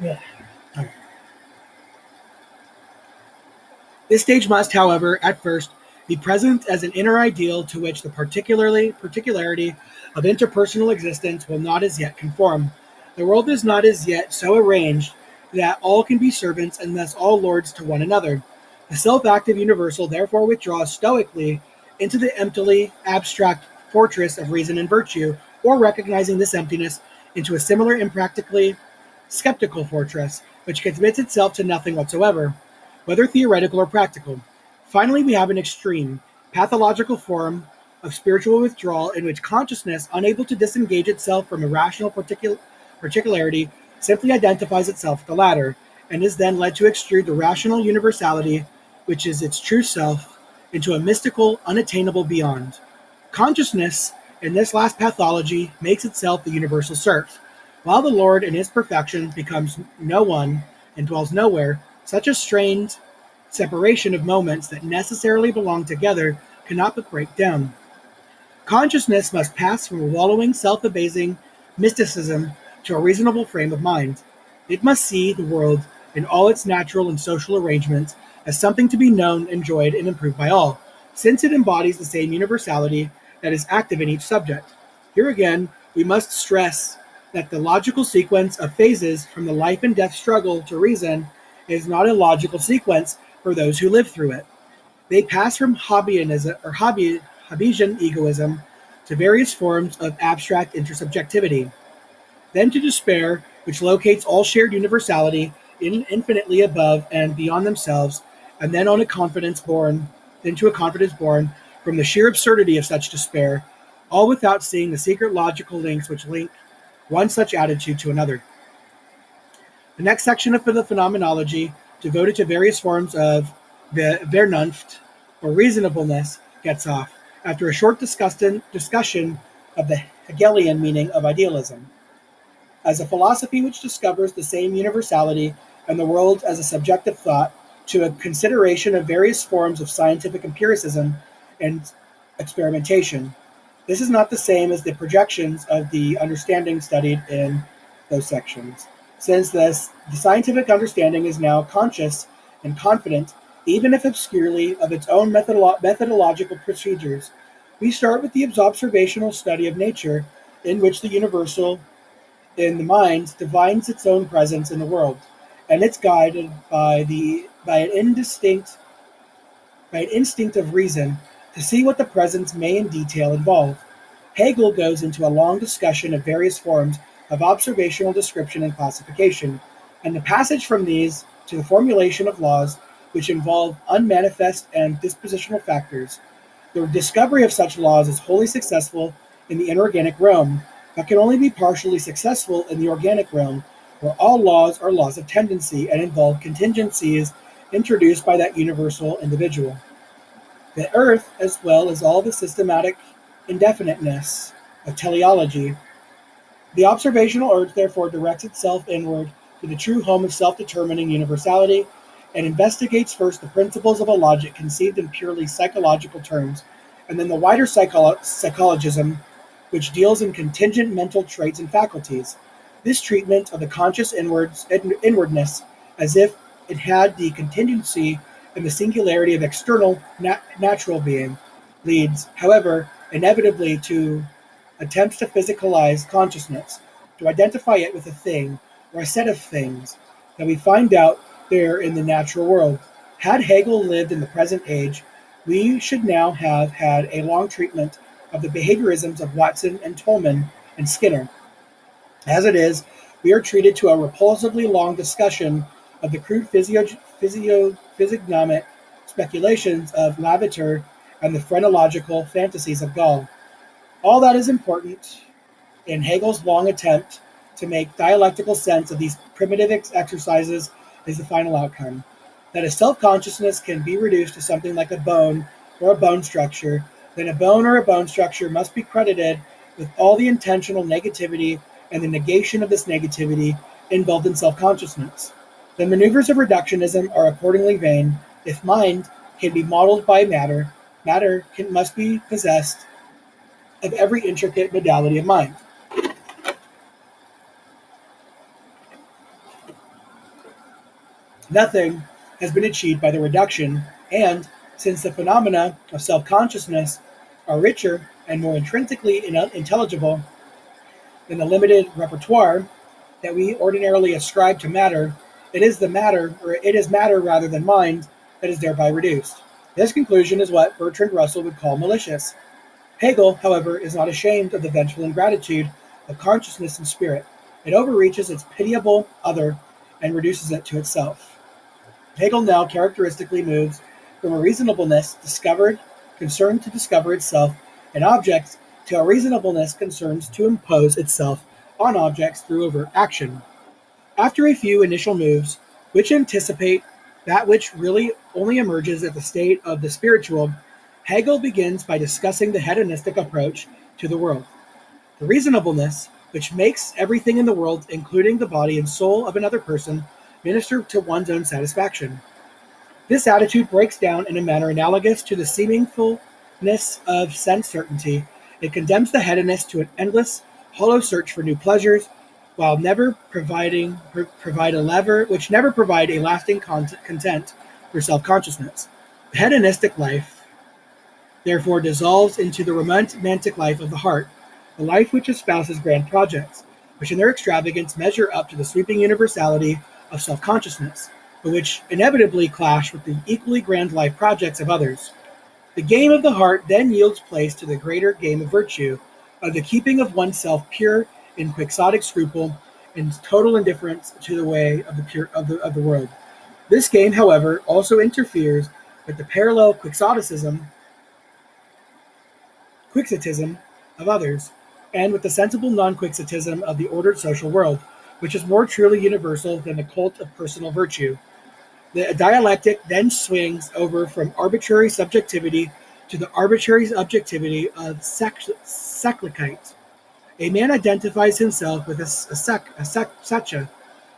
Yeah. This stage must, however, at first, be present as an inner ideal to which the particularity of interpersonal existence will not as yet conform. The world is not as yet so arranged that all can be servants and thus all lords to one another. The self-active universal therefore withdraws stoically into the emptily abstract fortress of reason and virtue, or recognizing this emptiness into a similar impractically skeptical fortress, which commits itself to nothing whatsoever, whether theoretical or practical. Finally, we have an extreme, pathological form of spiritual withdrawal in which consciousness, unable to disengage itself from a rational particularity, simply identifies itself with the latter, and is then led to extrude the rational universality, which is its true self, into a mystical, unattainable beyond. Consciousness, in this last pathology, makes itself the universal serf, while the Lord in his perfection becomes no one and dwells nowhere. Such a strained separation of moments that necessarily belong together cannot but break down. Consciousness must pass from a wallowing, self-abasing mysticism to a reasonable frame of mind. It must see the world in all its natural and social arrangements as something to be known, enjoyed, and improved by all, since it embodies the same universality that is active in each subject. Here again, we must stress that the logical sequence of phases from the life and death struggle to reason is not a logical sequence for those who live through it. They pass from Hobbesian egoism to various forms of abstract intersubjectivity, then to despair, which locates all shared universality infinitely above and beyond themselves, and then to a confidence born from the sheer absurdity of such despair, all without seeing the secret logical links which link one such attitude to another. The next section of the Phenomenology, devoted to various forms of the Vernunft, or reasonableness, gets off, after a short discussion of the Hegelian meaning of idealism, as a philosophy which discovers the same universality and the world as a subjective thought, to a consideration of various forms of scientific empiricism and experimentation. This is not the same as the projections of the understanding studied in those sections, since the scientific understanding is now conscious and confident, even if obscurely, of its own methodological procedures. We start with the observational study of nature, in which the universal in the mind divines its own presence in the world, and it's guided by an instinct of reason to see what the presents may in detail involve. Hegel goes into a long discussion of various forms of observational description and classification, and the passage from these to the formulation of laws which involve unmanifest and dispositional factors. The discovery of such laws is wholly successful in the inorganic realm, but can only be partially successful in the organic realm, where all laws are laws of tendency and involve contingencies introduced by that universal individual. The earth, as well as all the systematic indefiniteness of teleology, the observational earth therefore directs itself inward to the true home of self-determining universality and investigates first the principles of a logic conceived in purely psychological terms, and then the wider psychologism, which deals in contingent mental traits and faculties. This treatment of the conscious inwardness, as if it had the contingency and the singularity of external natural being, leads, however, inevitably to attempts to physicalize consciousness, to identify it with a thing or a set of things that we find out there in the natural world. Had Hegel lived in the present age, we should now have had a long treatment of the behaviorisms of Watson and Tolman and Skinner. As it is, we are treated to a repulsively long discussion of the crude physiognomic speculations of Lavater and the phrenological fantasies of Gall. All that is important in Hegel's long attempt to make dialectical sense of these primitive exercises is the final outcome. That a self-consciousness can be reduced to something like a bone or a bone structure, then a bone or a bone structure must be credited with all the intentional negativity and the negation of this negativity involved in self-consciousness. The maneuvers of reductionism are accordingly vain. If mind can be modeled by matter, must be possessed of every intricate modality of mind. Nothing has been achieved by the reduction, and since the phenomena of self-consciousness are richer and more intrinsically intelligible than the limited repertoire that we ordinarily ascribe to matter, it is matter rather than mind that is thereby reduced. This conclusion is what Bertrand Russell would call malicious. Hegel, however, is not ashamed of the vengeful ingratitude of consciousness and spirit. It overreaches its pitiable other and reduces it to itself. Hegel now characteristically moves from a reasonableness concerned to discover itself in objects to a reasonableness concerned to impose itself on objects through overt action. After a few initial moves, which anticipate that which really only emerges at the state of the spiritual, Hegel begins by discussing the hedonistic approach to the world. The reasonableness, which makes everything in the world, including the body and soul of another person, minister to one's own satisfaction. This attitude breaks down in a manner analogous to the seemingfulness of sense certainty. It condemns the hedonist to an endless, hollow search for new pleasures, while never provide a lasting content for self-consciousness. The hedonistic life, therefore, dissolves into the romantic life of the heart, a life which espouses grand projects, which in their extravagance measure up to the sweeping universality of self-consciousness, but which inevitably clash with the equally grand life projects of others. The game of the heart then yields place to the greater game of virtue, of the keeping of oneself pure in quixotic scruple and total indifference to the way of the world. This game, however, also interferes with the parallel quixotism of others, and with the sensible non-quixotism of the ordered social world, which is more truly universal than the cult of personal virtue. The dialectic then swings over from arbitrary subjectivity to the arbitrary objectivity of seklichkeit. A man identifies himself with a sacha,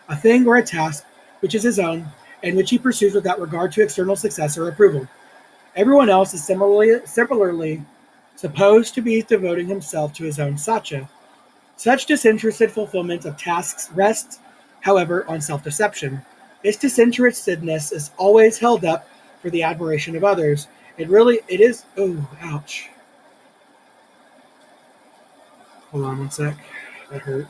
a thing or a task which is his own, and which he pursues without regard to external success or approval. Everyone else is similarly supposed to be devoting himself to his own sacha. Such disinterested fulfillment of tasks rests, however, on self-deception. Its disinterestedness is always held up for the admiration of others. It is. Oh, ouch. Hold on one sec. That hurt.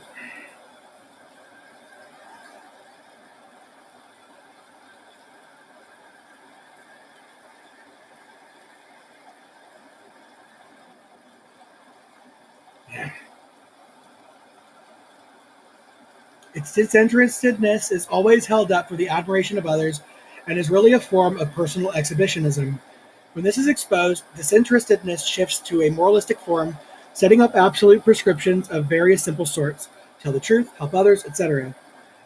Its disinterestedness is always held up for the admiration of others and is really a form of personal exhibitionism. When this is exposed, disinterestedness shifts to a moralistic form, setting up absolute prescriptions of various simple sorts: tell the truth, help others, etc.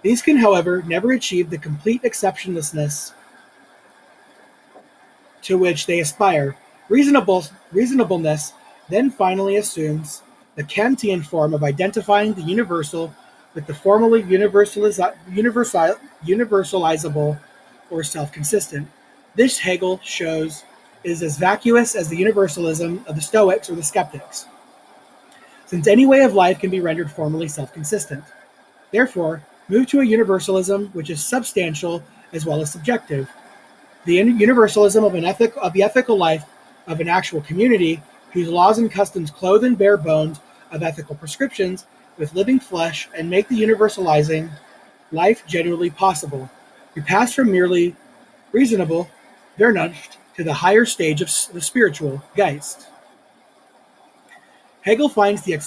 These can, however, never achieve the complete exceptionlessness to which they aspire. Reasonableness then finally assumes the Kantian form of identifying the universal with the formally universalizable or self-consistent. This, Hegel shows, is as vacuous as the universalism of the Stoics or the Skeptics, since any way of life can be rendered formally self-consistent. Therefore, move to a universalism which is substantial as well as subjective. The universalism of the ethical life of an actual community, whose laws and customs clothe and bare bones of ethical prescriptions with living flesh and make the universalizing life genuinely possible. We pass from merely reasonable, Vernunft, to the higher stage of the spiritual, Geist. Hegel finds the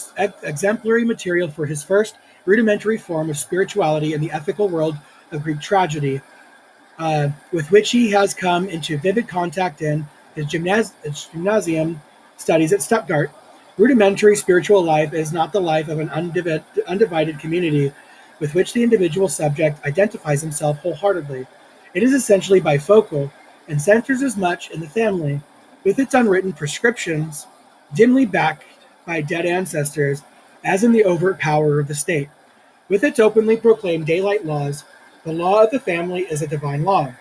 exemplary material for his first rudimentary form of spirituality in the ethical world of Greek tragedy, with which he has come into vivid contact in his gymnasium studies at Stuttgart. Rudimentary spiritual life is not the life of an undivided community with which the individual subject identifies himself wholeheartedly. It is essentially bifocal and centers as much in the family, with its unwritten prescriptions dimly backed by dead ancestors, as in the overt power of the state. With its openly proclaimed daylight laws, the law of the family is a divine law,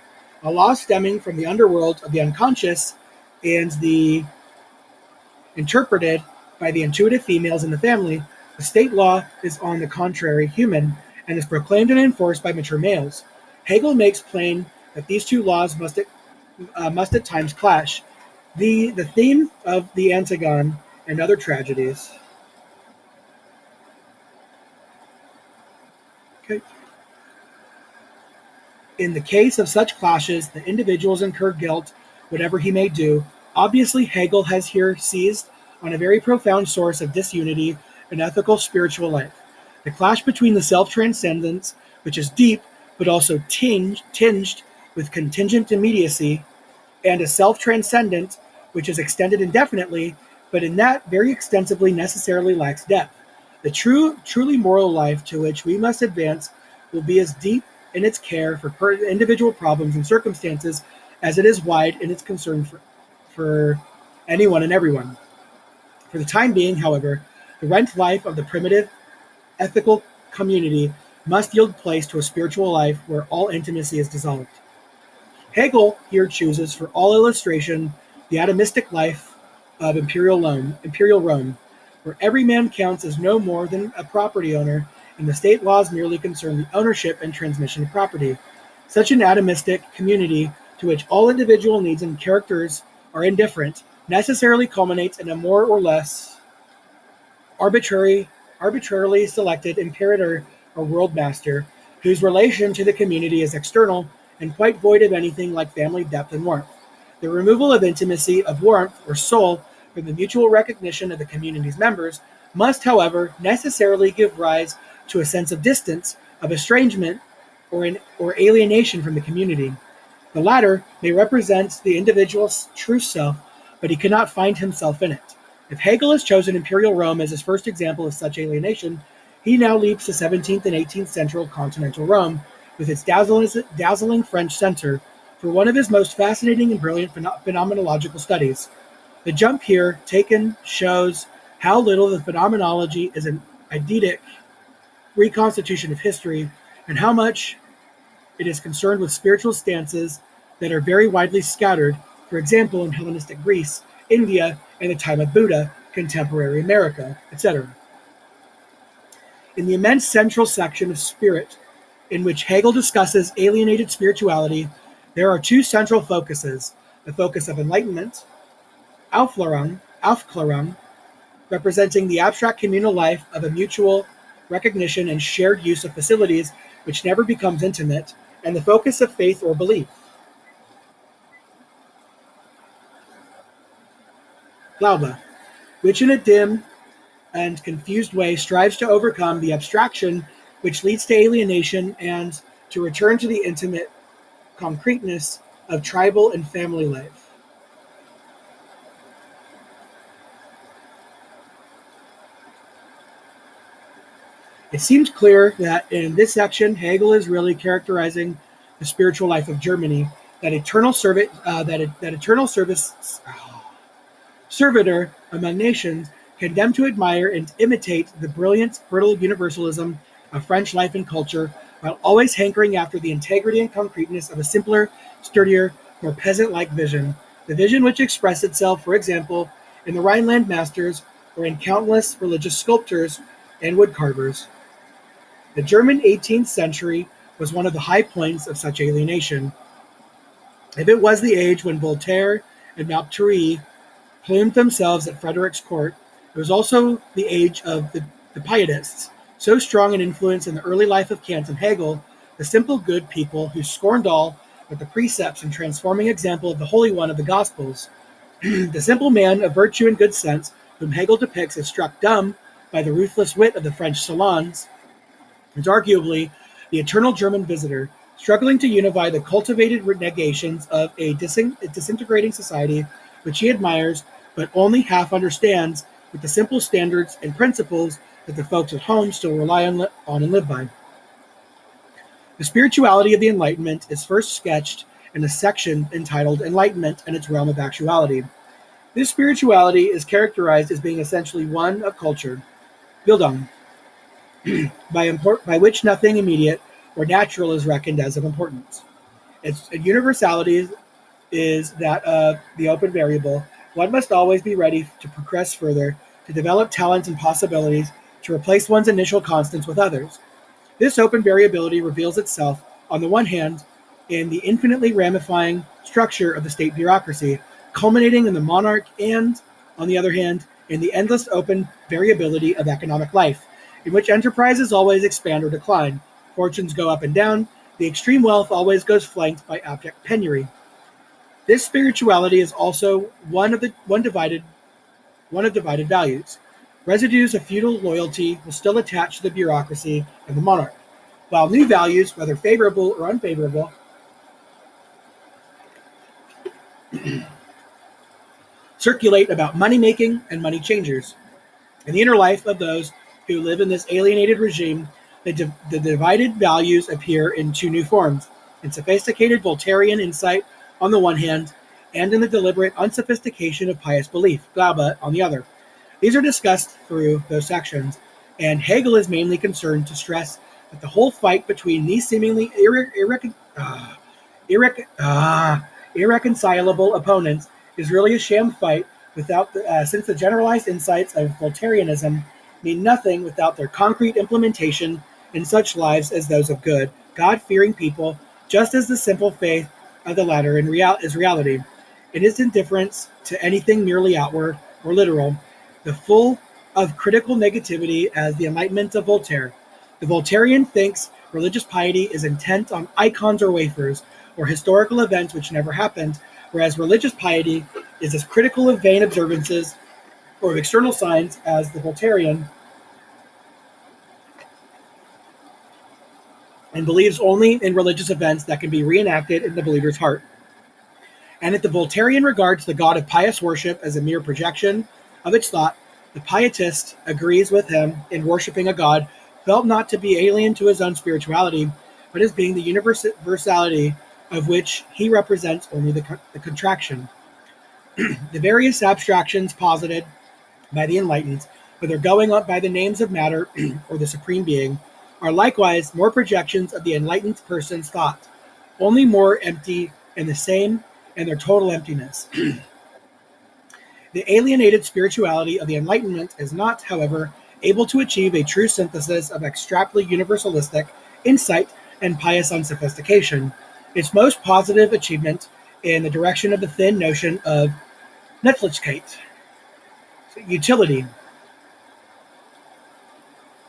a law stemming from the underworld of the unconscious and the interpreted by the intuitive females in the family. The state law is, on the contrary, human, and is proclaimed and enforced by mature males. Hegel makes plain that these two laws must at times clash. The theme of the Antigone and other tragedies. Okay. In the case of such clashes, the individuals incur guilt, whatever he may do. Obviously, Hegel has here seized on a very profound source of disunity in ethical spiritual life. The clash between the self-transcendence, which is deep, but also tinged with contingent immediacy, and a self-transcendent, which is extended indefinitely, but in that very extensively necessarily lacks depth. The truly moral life to which we must advance will be as deep in its care for individual problems and circumstances as it is wide in its concern for anyone and everyone. For the time being, however, the rent life of the primitive ethical community must yield place to a spiritual life where all intimacy is dissolved. Hegel here chooses for all illustration the atomistic life of imperial Rome, where every man counts as no more than a property owner, and the state laws merely concern the ownership and transmission of property. Such an atomistic community, to which all individual needs and characters are indifferent, necessarily culminates in a more or less arbitrarily selected imperator or world master, whose relation to the community is external and quite void of anything like family depth and warmth. The removal of intimacy, of warmth, or soul from the mutual recognition of the community's members must, however, necessarily give rise to a sense of distance, of estrangement, or alienation from the community. The latter may represent the individual's true self, but he cannot find himself in it. If Hegel has chosen imperial Rome as his first example of such alienation, he now leaps to 17th and 18th century continental Rome, with its dazzling French center, for one of his most fascinating and brilliant phenomenological studies. The jump here taken shows how little the phenomenology is an eidetic reconstitution of history, and how much it is concerned with spiritual stances that are very widely scattered, for example, in Hellenistic Greece, India, and the time of Buddha, contemporary America, etc. In the immense central section of Spirit, in which Hegel discusses alienated spirituality, there are two central focuses: the focus of enlightenment, Aufklärung, representing the abstract communal life of a mutual recognition and shared use of facilities which never becomes intimate, and the focus of faith or belief, Glaube, which in a dim and confused way strives to overcome the abstraction which leads to alienation and to return to the intimate concreteness of tribal and family life. It seems clear that in this section, Hegel is really characterizing the spiritual life of Germany, that eternal service, servitor among nations, condemned to admire and imitate the brilliant, brittle universalism of French life and culture, while always hankering after the integrity and concreteness of a simpler, sturdier, more peasant-like vision, the vision which expressed itself, for example, in the Rhineland masters or in countless religious sculptors and woodcarvers. The German 18th century was one of the high points of such alienation. If it was the age when Voltaire and Maupetit plumed themselves at Frederick's court, it was also the age of the Pietists, so strong an influence in the early life of Kant and Hegel, the simple good people who scorned all but the precepts and transforming example of the Holy One of the Gospels. The simple man of virtue and good sense, whom Hegel depicts as struck dumb by the ruthless wit of the French salons, is arguably the eternal German visitor, struggling to unify the cultivated negations of a disintegrating society which he admires but only half understands, with the simple standards and principles that the folks at home still rely on and live by. The spirituality of the Enlightenment is first sketched in a section entitled Enlightenment and its Realm of Actuality. This spirituality is characterized as being essentially one of culture, Bildung, by which nothing immediate or natural is reckoned as of importance. Its universality is that of the open variable. One must always be ready to progress further, to develop talents and possibilities, to replace one's initial constants with others. This open variability reveals itself, on the one hand, in the infinitely ramifying structure of the state bureaucracy, culminating in the monarch, and, on the other hand, in the endless open variability of economic life, in which enterprises always expand or decline, fortunes go up and down, the extreme wealth always goes flanked by abject penury. This spirituality is also one of divided values. Residues of feudal loyalty will still attach to the bureaucracy and the monarch, while new values, whether favorable or unfavorable, circulate about money-making and money changers. In the inner life of those who live in this alienated regime, the divided values appear in two new forms: in sophisticated Voltairean insight on the one hand, and in the deliberate unsophistication of pious belief, Glaube, on the other. These are discussed through those sections, and Hegel is mainly concerned to stress that the whole fight between these seemingly irreconcilable opponents is really a sham fight, since the generalized insights of Voltaireanism mean nothing without their concrete implementation in such lives as those of good, God-fearing people, just as the simple faith of the latter is reality. In its indifference to anything merely outward or literal, the full of critical negativity as the Enlightenment of Voltaire. The Voltairean thinks religious piety is intent on icons or wafers, or historical events which never happened, whereas religious piety is as critical of vain observances or of external signs as the Voltairean, and believes only in religious events that can be reenacted in the believer's heart. And if the Voltairean regards the God of pious worship as a mere projection of its thought, the pietist agrees with him in worshiping a God felt not to be alien to his own spirituality, but as being the universality of which he represents only the contraction. The various abstractions posited by the enlightened, whether going up by the names of matter or the supreme being, are likewise more projections of the enlightened person's thought, only more empty and the same in their total emptiness. The alienated spirituality of the Enlightenment is not, however, able to achieve a true synthesis of extrapolate universalistic insight and pious unsophistication. Its most positive achievement in the direction of the thin notion of Netflixkeit, utility.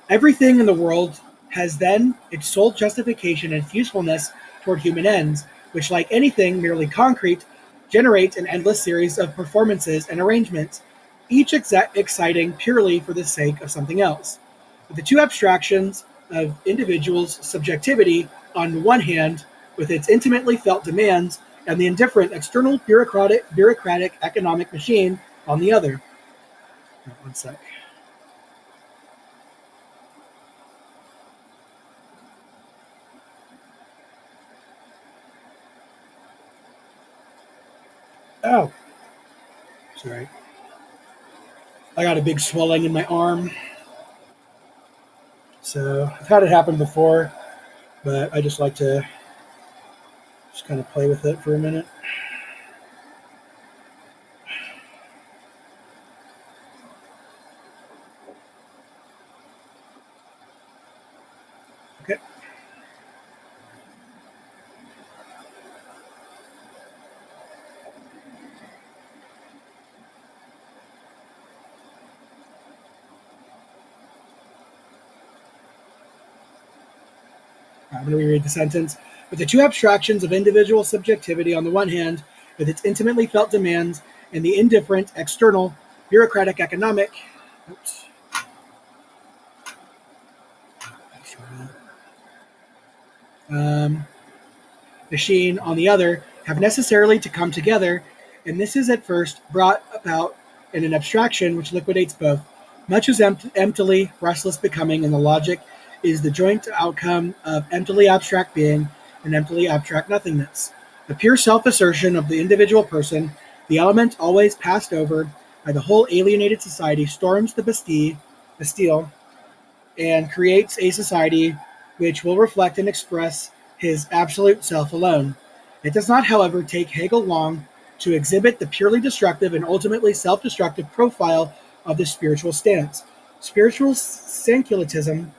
Everything in the world has then its sole justification and usefulness toward human ends, which, like anything merely concrete, generate an endless series of performances and arrangements, each exciting purely for the sake of something else. But the two abstractions of individuals' subjectivity on the one hand, with its intimately felt demands, and the indifferent external bureaucratic economic machine on the other. One sec. Oh, sorry. I got a big swelling in my arm. So I've had it happen before, but I just like to just kind of play with it for a minute. Okay. I'm going to reread the sentence. With the two abstractions of individual subjectivity on the one hand, with its intimately felt demands, and the indifferent, external, bureaucratic economic oops, machine on the other, have necessarily to come together, and this is at first brought about in an abstraction which liquidates both. Much as emptily restless becoming in the logic is the joint outcome of emptily abstract being and emptily abstract nothingness. The pure self-assertion of the individual person, the element always passed over by the whole alienated society, storms the Bastille, and creates a society which will reflect and express his absolute self alone. It does not, however, take Hegel long to exhibit the purely destructive and ultimately self-destructive profile of the spiritual stance. Spiritual syncretism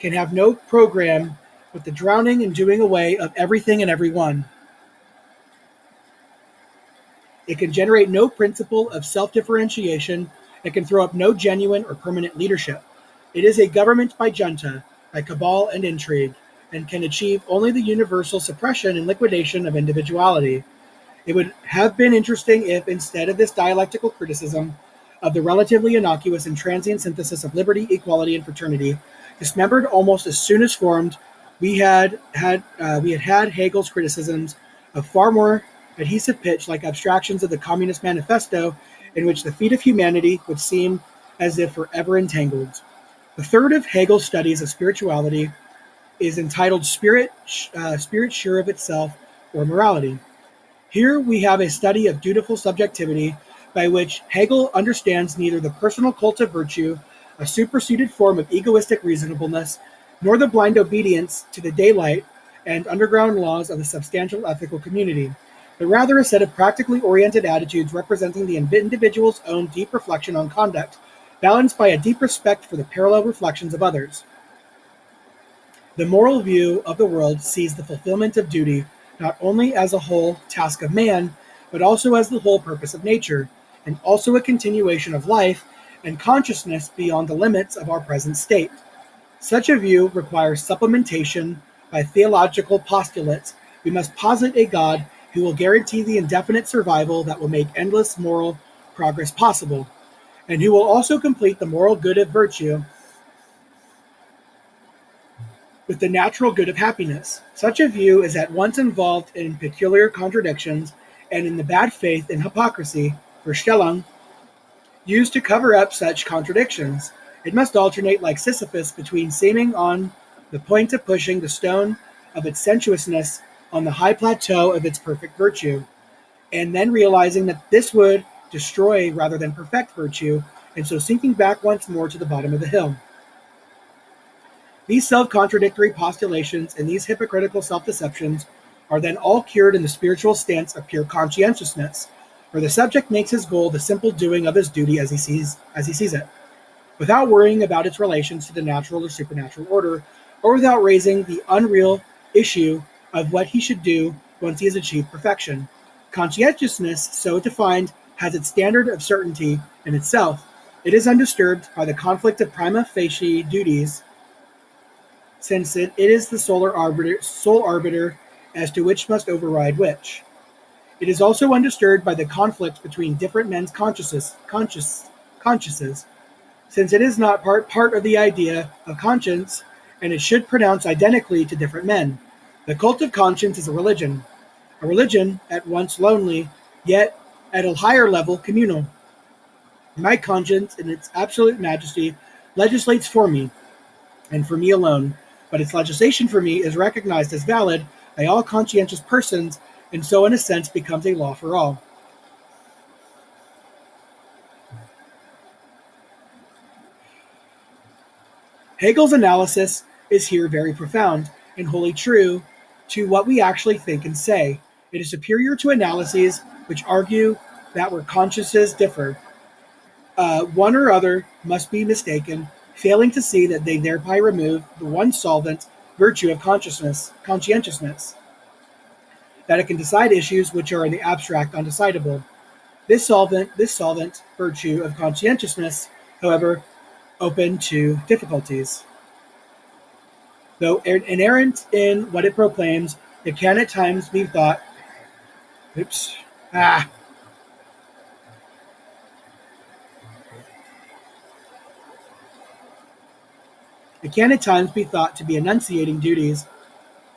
can have no program but the drowning and doing away of everything and everyone. It can generate no principle of self-differentiation. It can throw up no genuine or permanent leadership. It is a government by junta, by cabal and intrigue, and can achieve only the universal suppression and liquidation of individuality. It would have been interesting if, instead of this dialectical criticism of the relatively innocuous and transient synthesis of liberty, equality, and fraternity, dismembered almost as soon as formed, we had Hegel's criticisms of far more adhesive pitch, like abstractions of the Communist Manifesto, in which the feet of humanity would seem as if forever entangled. The third of Hegel's studies of spirituality is entitled Spirit Sure of Itself, or Morality. Here we have a study of dutiful subjectivity, by which Hegel understands neither the personal cult of virtue, a superseded form of egoistic reasonableness, nor the blind obedience to the daylight and underground laws of the substantial ethical community, but rather a set of practically oriented attitudes representing the individual's own deep reflection on conduct, balanced by a deep respect for the parallel reflections of others. The moral view of the world sees the fulfillment of duty not only as a whole task of man, but also as the whole purpose of nature, and also a continuation of life and consciousness beyond the limits of our present state. Such a view requires supplementation by theological postulates. We must posit a God who will guarantee the indefinite survival that will make endless moral progress possible, and who will also complete the moral good of virtue with the natural good of happiness. Such a view is at once involved in peculiar contradictions and in the bad faith and hypocrisy, Verstellung, used to cover up such contradictions. It must alternate like Sisyphus between seeming on the point of pushing the stone of its sensuousness on the high plateau of its perfect virtue, and then realizing that this would destroy rather than perfect virtue, and so sinking back once more to the bottom of the hill. These self-contradictory postulations and these hypocritical self-deceptions are then all cured in the spiritual stance of pure conscientiousness, where the subject makes his goal the simple doing of his duty as he sees it, without worrying about its relations to the natural or supernatural order, or without raising the unreal issue of what he should do once he has achieved perfection. Conscientiousness, so defined, has its standard of certainty in itself. It is undisturbed by the conflict of prima facie duties, since it is the sole arbiter as to which must override which. It is also undisturbed by the conflict between different men's consciences, since it is not part of the idea of conscience and it should pronounce identically to different men. The cult of conscience is a religion at once lonely, yet at a higher level communal. My conscience, in its absolute majesty, legislates for me, and for me alone, but its legislation for me is recognized as valid by all conscientious persons, and so in a sense becomes a law for all. Hegel's analysis is here very profound and wholly true to what we actually think and say. It is superior to analyses which argue that where consciences differ, one or other must be mistaken, failing to see that they thereby remove the one solvent virtue of conscientiousness, that it can decide issues which are in the abstract undecidable. This solvent virtue of conscientiousness, however, open to difficulties. Though inerrant in what it proclaims, it can at times be thought. Oops. Ah. It can at times be thought to be enunciating duties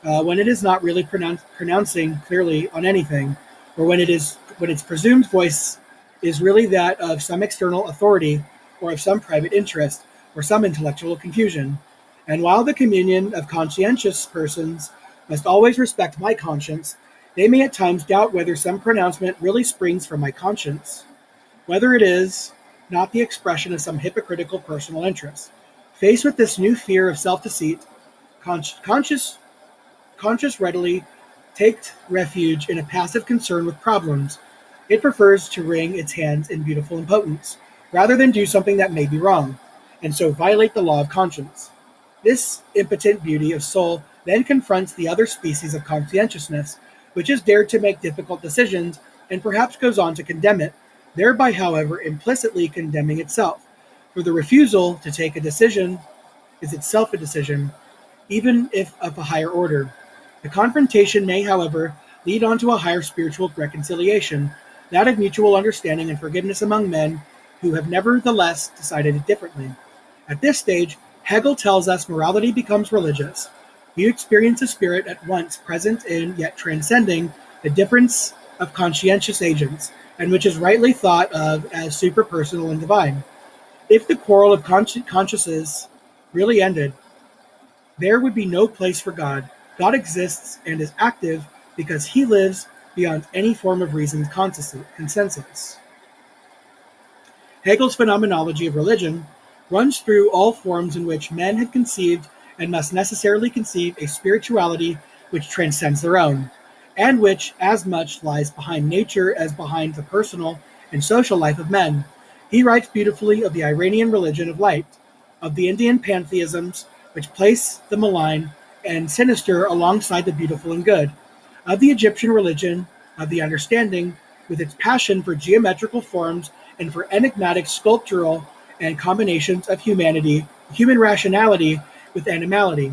when it is not really pronouncing clearly on anything, or when its presumed voice is really that of some external authority, or of some private interest, or some intellectual confusion. And while the communion of conscientious persons must always respect my conscience, they may at times doubt whether some pronouncement really springs from my conscience, whether it is not the expression of some hypocritical personal interest. Faced with this new fear of self-deceit, conscious readily takes refuge in a passive concern with problems. It prefers to wring its hands in beautiful impotence, rather than do something that may be wrong, and so violate the law of conscience. This impotent beauty of soul then confronts the other species of conscientiousness, which has dared to make difficult decisions, and perhaps goes on to condemn it, thereby, however, implicitly condemning itself. For the refusal to take a decision is itself a decision, even if of a higher order. The confrontation may, however, lead on to a higher spiritual reconciliation, that of mutual understanding and forgiveness among men who have nevertheless decided it differently. At this stage, Hegel tells us morality becomes religious. You experience a spirit at once present in, yet transcending, the difference of conscientious agents, and which is rightly thought of as superpersonal and divine. If the quarrel of consciences really ended, there would be no place for God. God exists and is active because he lives beyond any form of reasoned consensus. Hegel's Phenomenology of religion runs through all forms in which men have conceived and must necessarily conceive a spirituality which transcends their own, and which as much lies behind nature as behind the personal and social life of men. He writes beautifully of the Iranian religion of light, of the Indian pantheisms which place the malign and sinister alongside the beautiful and good, of the Egyptian religion of the understanding with its passion for geometrical forms and for enigmatic sculptural and combinations of human rationality with animality.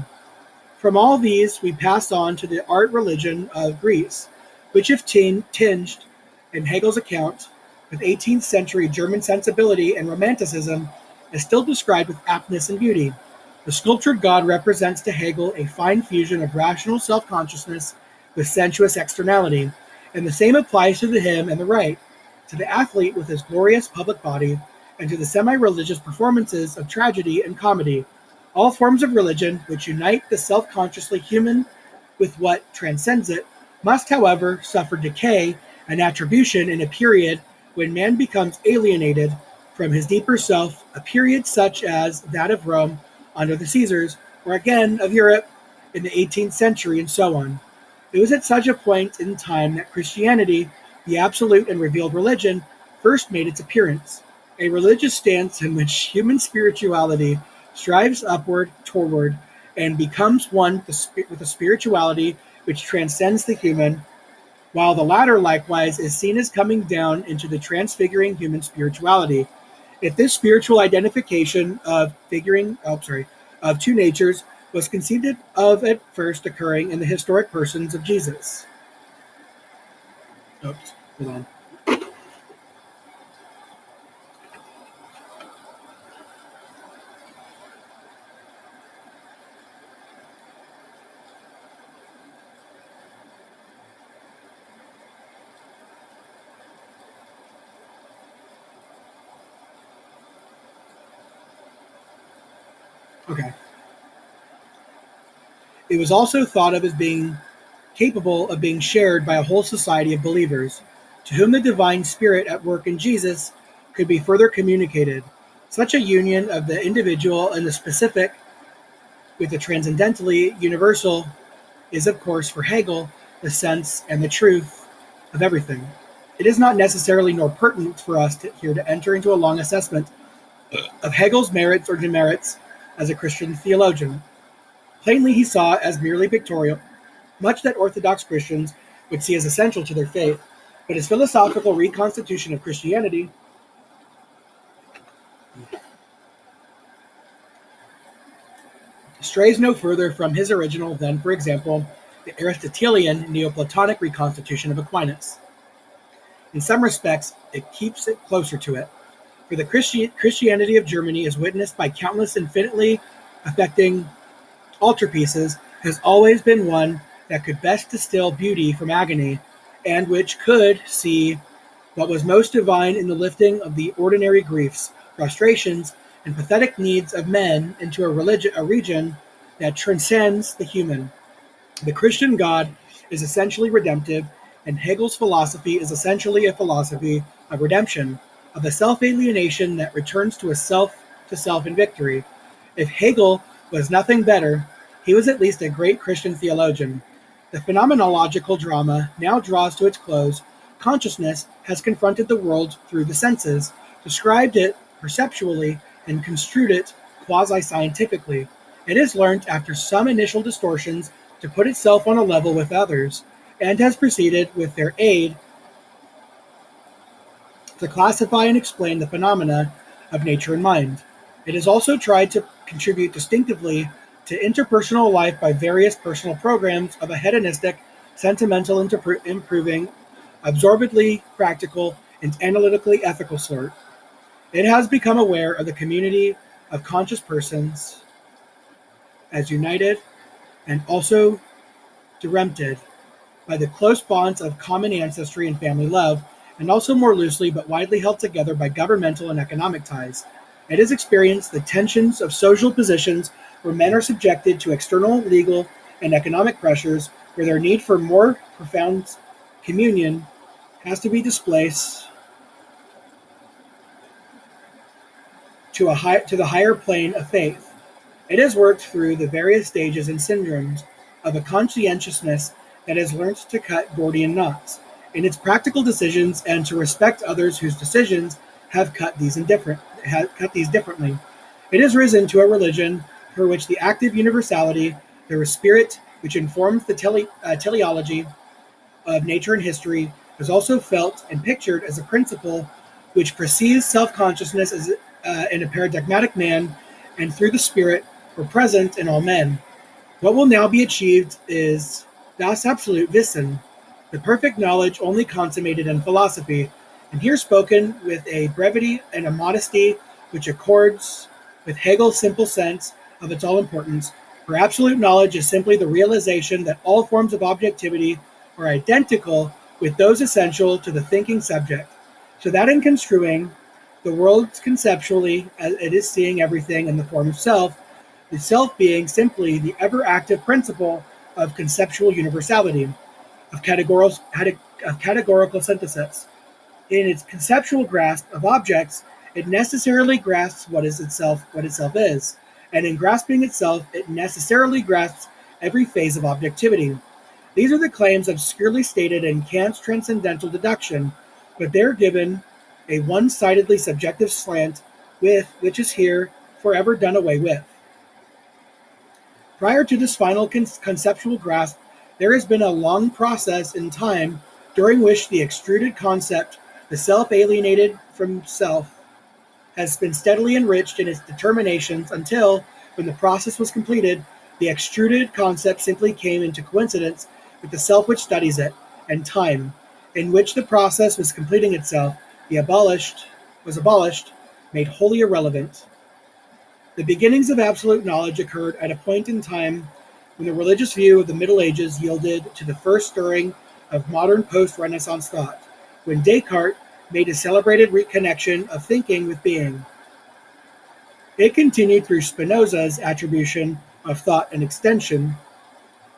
From all these, we pass on to the art religion of Greece, which, if tinged, in Hegel's account, with 18th century German sensibility and romanticism, is still described with aptness and beauty. The sculptured god represents to Hegel a fine fusion of rational self-consciousness with sensuous externality, and the same applies to the hymn and the rite, to the athlete with his glorious public body, and to the semi-religious performances of tragedy and comedy. All forms of religion which unite the self-consciously human with what transcends it must, however, suffer decay and attribution in a period when man becomes alienated from his deeper self, a period such as that of Rome under the Caesars, or again of Europe in the 18th century, and so on. It was at such a point in time that Christianity, the absolute and revealed religion, first made its appearance, a religious stance in which human spirituality strives upward, toward, and becomes one with a spirituality which transcends the human, while the latter likewise is seen as coming down into the transfiguring human spirituality. If this spiritual identification of two natures was conceived of at first occurring in the historic persons of Jesus. Oops, hold on. Okay. It was also thought of as being capable of being shared by a whole society of believers, to whom the divine spirit at work in Jesus could be further communicated. Such a union of the individual and the specific with the transcendentally universal is, of course, for Hegel, the sense and the truth of everything. It is not necessarily nor pertinent for us here to enter into a long assessment of Hegel's merits or demerits as a Christian theologian. Plainly, he saw as merely pictorial much that Orthodox Christians would see as essential to their faith, but his philosophical reconstitution of Christianity strays no further from his original than, for example, the Aristotelian Neoplatonic reconstitution of Aquinas. In some respects, it keeps it closer to it, for the Christianity of Germany is witnessed by countless infinitely affecting altarpieces, has always been one that could best distill beauty from agony, and which could see what was most divine in the lifting of the ordinary griefs, frustrations, and pathetic needs of men into a region that transcends the human. The Christian God is essentially redemptive, and Hegel's philosophy is essentially a philosophy of redemption, of the self-alienation that returns to self in victory. If Hegel was nothing better, he was at least a great Christian theologian. The phenomenological drama now draws to its close. Consciousness has confronted the world through the senses, described it perceptually, and construed it quasi-scientifically. It has learnt, after some initial distortions, to put itself on a level with others, and has proceeded, with their aid, to classify and explain the phenomena of nature and mind. It has also tried to contribute distinctively to interpersonal life by various personal programs of a hedonistic, sentimental, improving, absorbedly practical, and analytically ethical sort. It has become aware of the community of conscious persons as united and also dirempted by the close bonds of common ancestry and family love, and also more loosely but widely held together by governmental and economic ties. It has experienced the tensions of social positions where men are subjected to external, legal, and economic pressures, where their need for more profound communion has to be displaced to the higher plane of faith. It has worked through the various stages and syndromes of a conscientiousness that has learned to cut Gordian knots in its practical decisions and to respect others whose decisions have cut these differently. It has risen to a religion for which the active universality, the spirit which informs the teleology of nature and history, is also felt and pictured as a principle which perceives self-consciousness as in a paradigmatic man, and through the spirit were present in all men. What will now be achieved is das absolute Wissen, the perfect knowledge only consummated in philosophy, and here spoken with a brevity and a modesty which accords with Hegel's simple sense of its all-importance, for absolute knowledge is simply the realization that all forms of objectivity are identical with those essential to the thinking subject, so that in construing the world conceptually as it is seeing everything in the form of self, the self being simply the ever-active principle of conceptual universality, of categorical synthesis. In its conceptual grasp of objects, it necessarily grasps what itself is, and in grasping itself, it necessarily grasps every phase of objectivity. These are the claims obscurely stated in Kant's transcendental deduction, but they're given a one-sidedly subjective slant which is here forever done away with. Prior to this final conceptual grasp, there has been a long process in time during which the extruded concept, the self alienated from self, has been steadily enriched in its determinations until, when the process was completed, the extruded concept simply came into coincidence with the self which studies it, and time, in which the process was completing itself, was abolished, made wholly irrelevant. The beginnings of absolute knowledge occurred at a point in time when the religious view of the Middle Ages yielded to the first stirring of modern post-Renaissance thought, when Descartes made a celebrated reconnection of thinking with being. It continued through Spinoza's attribution of thought and extension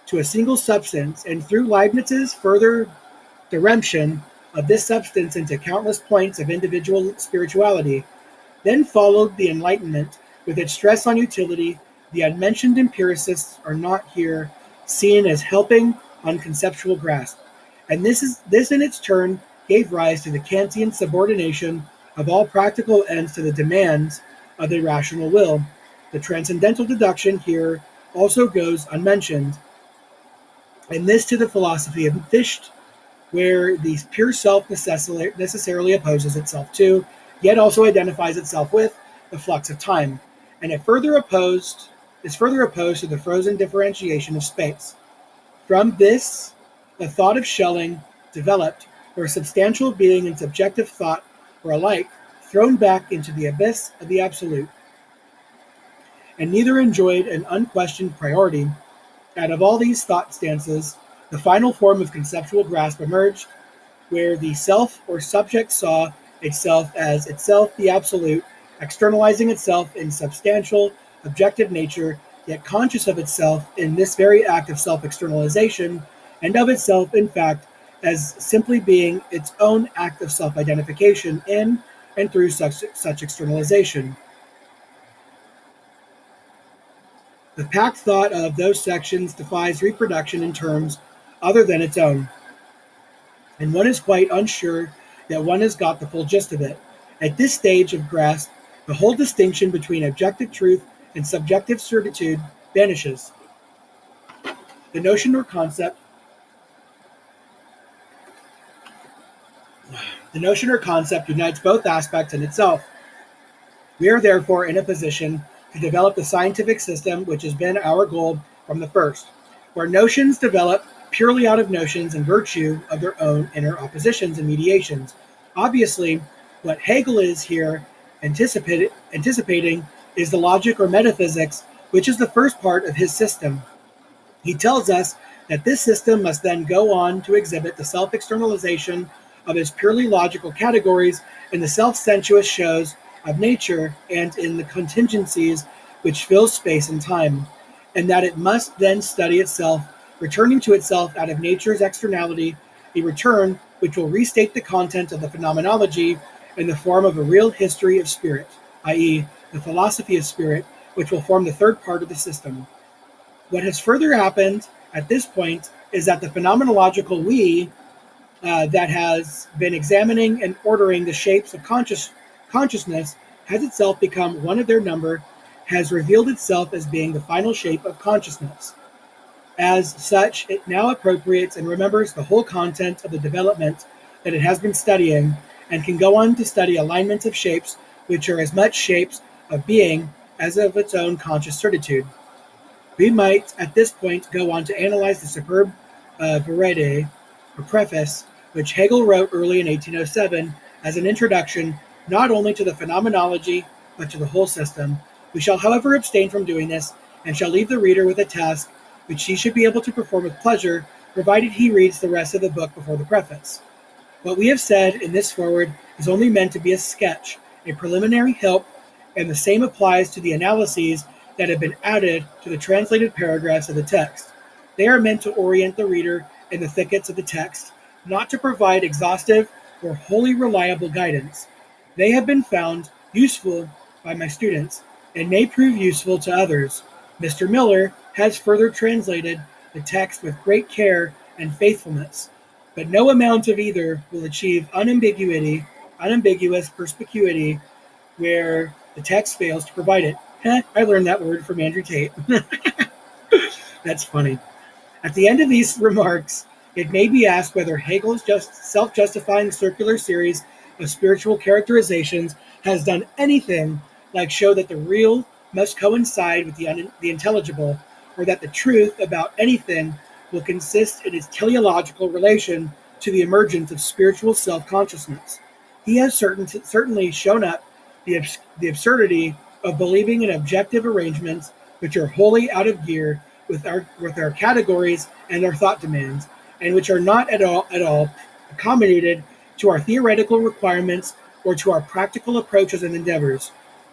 to a single substance, and through Leibniz's further diremption of this substance into countless points of individual spirituality. Then followed the Enlightenment, with its stress on utility. The unmentioned empiricists are not here seen as helping on conceptual grasp. And this in its turn gave rise to the Kantian subordination of all practical ends to the demands of the rational will. The transcendental deduction here also goes unmentioned, and this to the philosophy of Fichte, where the pure self necessarily opposes itself to, yet also identifies itself with, the flux of time, and is further opposed to the frozen differentiation of space. From this, the thought of Schelling developed, where substantial being and subjective thought were alike thrown back into the abyss of the absolute, and neither enjoyed an unquestioned priority. Out of all these thought stances, the final form of conceptual grasp emerged, where the self or subject saw itself as itself the absolute, externalizing itself in substantial, objective nature, yet conscious of itself in this very act of self-externalization, and of itself, in fact, as simply being its own act of self-identification in and through such externalization. The packed thought of those sections defies reproduction in terms other than its own, and one is quite unsure that one has got the full gist of it. At this stage of grasp, the whole distinction between objective truth and subjective certitude vanishes. The notion or concept unites both aspects in itself. We are therefore in a position to develop the scientific system which has been our goal from the first, where notions develop purely out of notions in virtue of their own inner oppositions and mediations. Obviously, what Hegel is here anticipating is the logic or metaphysics, which is the first part of his system. He tells us that this system must then go on to exhibit the self-externalization of his purely logical categories in the self-sensuous shows of nature and in the contingencies which fill space and time, and that it must then study itself, returning to itself out of nature's externality, a return which will restate the content of the phenomenology in the form of a real history of spirit, i.e., the philosophy of spirit, which will form the third part of the system. What has further happened at this point is that the phenomenological we that has been examining and ordering the shapes of consciousness has itself become one of their number, has revealed itself as being the final shape of consciousness. As such, it now appropriates and remembers the whole content of the development that it has been studying, and can go on to study alignments of shapes which are as much shapes of being as of its own conscious certitude. We might, at this point, go on to analyze the superb Vorrede, or preface, which Hegel wrote early in 1807 as an introduction not only to the phenomenology, but to the whole system. We shall, however, abstain from doing this, and shall leave the reader with a task which he should be able to perform with pleasure, provided he reads the rest of the book before the preface. What we have said in this foreword is only meant to be a sketch, a preliminary help, and the same applies to the analyses that have been added to the translated paragraphs of the text. They are meant to orient the reader in the thickets of the text, not to provide exhaustive or wholly reliable guidance. They have been found useful by my students and may prove useful to others. Mr. Miller has further translated the text with great care and faithfulness, but no amount of either will achieve unambiguous perspicuity where the text fails to provide it. I learned that word from Andrew Tate. That's funny. At the end of these remarks, it may be asked whether Hegel's self-justifying circular series of spiritual characterizations has done anything like show that the real must coincide with the intelligible, or that the truth about anything will consist in its teleological relation to the emergence of spiritual self-consciousness. He has certainly shown up the absurdity of believing in objective arrangements which are wholly out of gear with our categories and our thought demands, and which are not at all accommodated to our theoretical requirements or to our practical approaches and endeavors.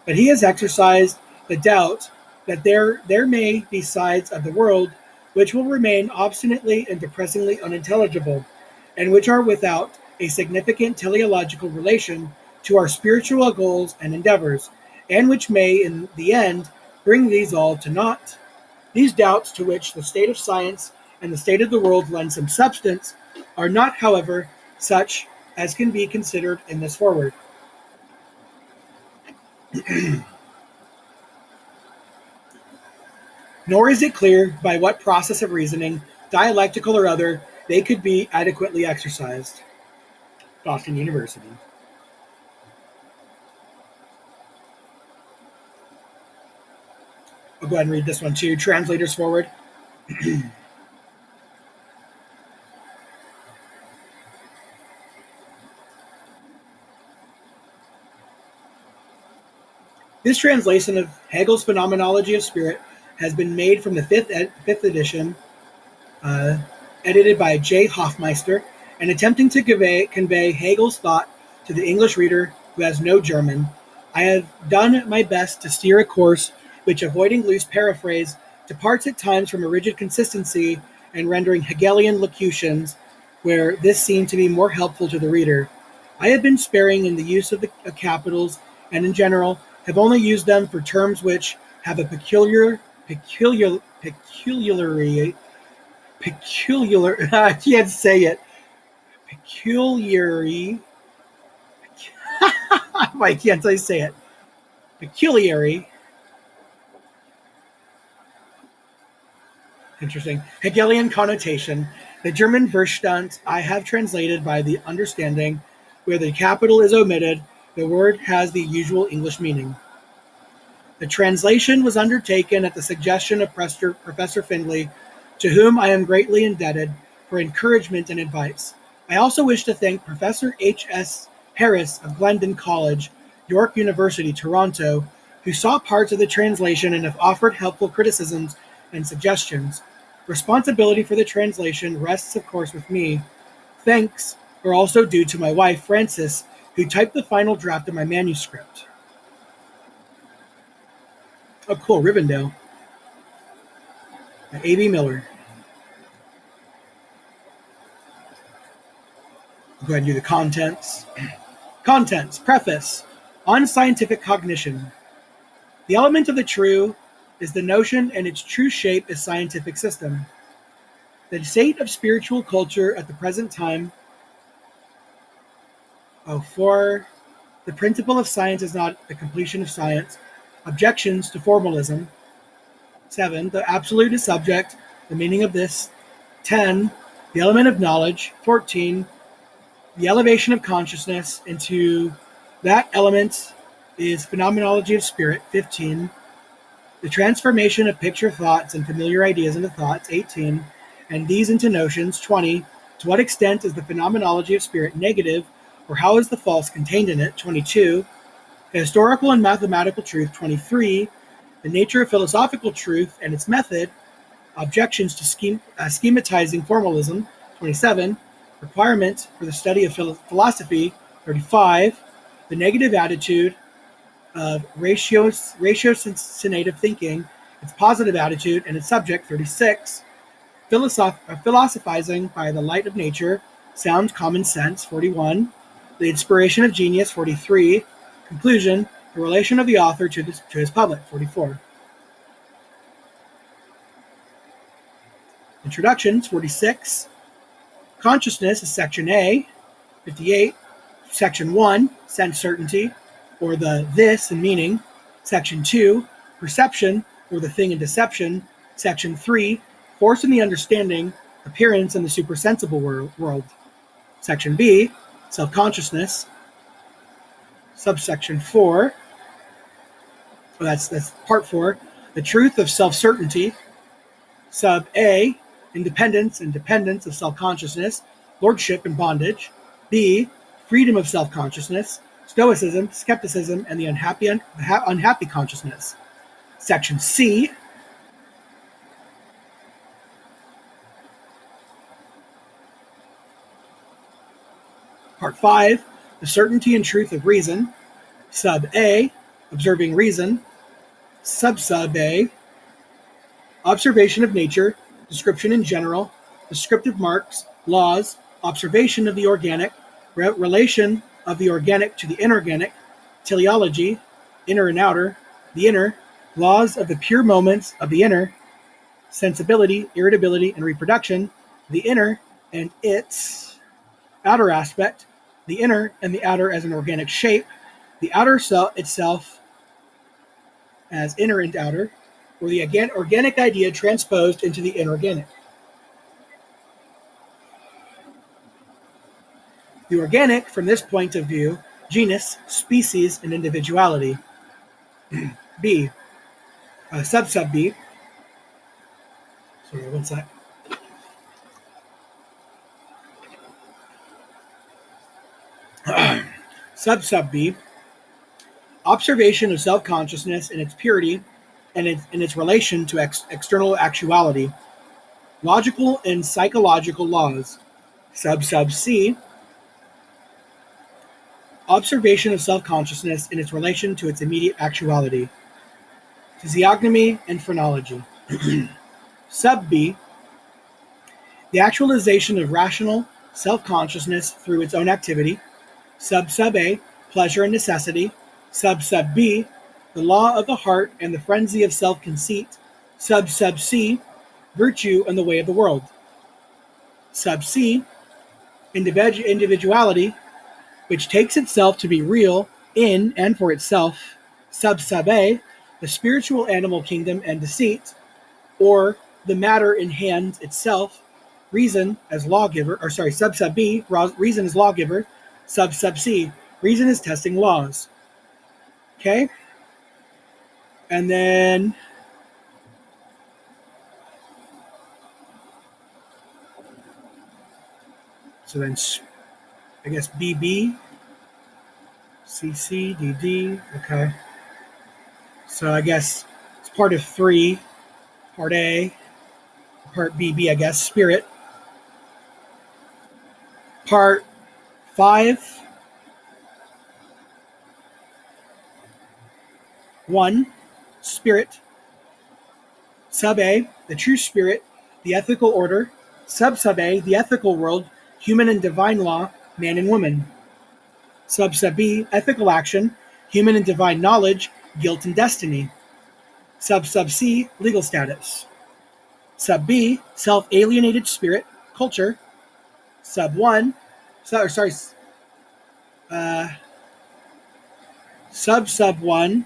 but he has exercised the doubt that there may be sides of the world which will remain obstinately and depressingly unintelligible, and which are without a significant teleological relation to our spiritual goals and endeavors, and which may, in the end, bring these all to naught. These doubts, to which the state of science and the state of the world lend some substance, are not, however, such as can be considered in this foreword. Nor is it clear by what process of reasoning, dialectical or other, they could be adequately exercised. Boston University. I'll go ahead and read this one too. Translator's foreword. This translation of Hegel's Phenomenology of Spirit has been made from the fifth edition, edited by J. Hofmeister, and attempting to convey Hegel's thought to the English reader who has no German. I have done my best to steer a course which, avoiding loose paraphrase, departs at times from a rigid consistency and rendering Hegelian locutions where this seemed to be more helpful to the reader. I have been sparing in the use of the capitals, and in general have only used them for terms which have a peculiar I can't say it. Peculiarity. Why can't I say it? Peculiarity. Interesting. Hegelian connotation. The German Verstand I have translated by the understanding. Where the capital is omitted, the word has the usual English meaning. The translation was undertaken at the suggestion of Professor Findlay, to whom I am greatly indebted for encouragement and advice. I also wish to thank Professor H.S. Harris of Glendon College, York University, Toronto, who saw parts of the translation and have offered helpful criticisms and suggestions. Responsibility for the translation rests, of course, with me. Thanks are also due to my wife, Frances, who typed the final draft of my manuscript. Oh, cool, Rivendell. A.B. Miller. I'll go ahead and do the contents. Contents. Preface. On scientific cognition. The element of the true is the notion, and its true shape is scientific system. The state of spiritual culture at the present time. For the principle of science is not the completion of science. Objections to formalism. 7. The absolute is subject. The meaning of this. 10. The element of knowledge. 14. The elevation of consciousness into that element is phenomenology of spirit. 15. The transformation of picture thoughts and familiar ideas into thoughts. 18. And these into notions. 20. To what extent is the phenomenology of spirit negative, or how is the false contained in it? 22. The historical and mathematical truth. 23. The nature of philosophical truth and its method. Objections to schematizing formalism. 27. Requirement for the study of philosophy. 35. The negative attitude of ratiocinative thinking, its positive attitude and its subject. 36. Philosophizing by the light of nature, sound common sense. 41. The inspiration of genius. 43. Conclusion, the relation of the author to his public. 44. Introductions. 46. Consciousness is section A. 58. Section 1, sense certainty, or the this and meaning. Section 2, perception, or the thing in deception. Section 3, force in the understanding, appearance in the supersensible world. Section B, self-consciousness. Subsection 4, that's part 4, the truth of self-certainty. Sub A, independence and dependence of self-consciousness, lordship and bondage. B, freedom of self-consciousness, stoicism, skepticism, and the unhappy consciousness. Section C, Part 5, the certainty and truth of reason. Sub A, observing reason. Sub A, observation of nature, description in general, descriptive marks, laws, observation of the organic, relation of the organic to the inorganic, teleology, inner and outer, the inner, laws of the pure moments of the inner, sensibility, irritability, and reproduction, the inner and its outer aspect, the inner and the outer as an organic shape, the outer itself as inner and outer, or the organic idea transposed into the inorganic. The organic, from this point of view, genus, species, and individuality. B. Sub B. Sorry, one sec. Sub B. Observation of self-consciousness in its purity and in its relation to external actuality. Logical and psychological laws. Sub C. Observation of self-consciousness in its relation to its immediate actuality. Physiognomy and phrenology. Sub B. The actualization of rational self-consciousness through its own activity. Sub A. Pleasure and necessity. Sub B. The law of the heart and the frenzy of self-conceit. Sub C. Virtue and the way of the world. Sub C. Individuality, which takes itself to be real in and for itself. Sub A. The spiritual animal kingdom and deceit, or the matter in hand itself. Reason as lawgiver, or sorry, sub B. Reason as lawgiver. Sub C. Reason is testing laws. Okay? And then so then I guess BB, CC, DD, okay. So I guess it's part of 3, part A, part BB, I guess, spirit. Part 5, 1, spirit. Sub A, the true spirit, the ethical order. Sub A, the ethical world, human and divine law, man and woman. Sub B, ethical action, human and divine knowledge, guilt and destiny. Sub C, legal status. Sub B, self-alienated spirit, culture. Sub 1, Sub 1,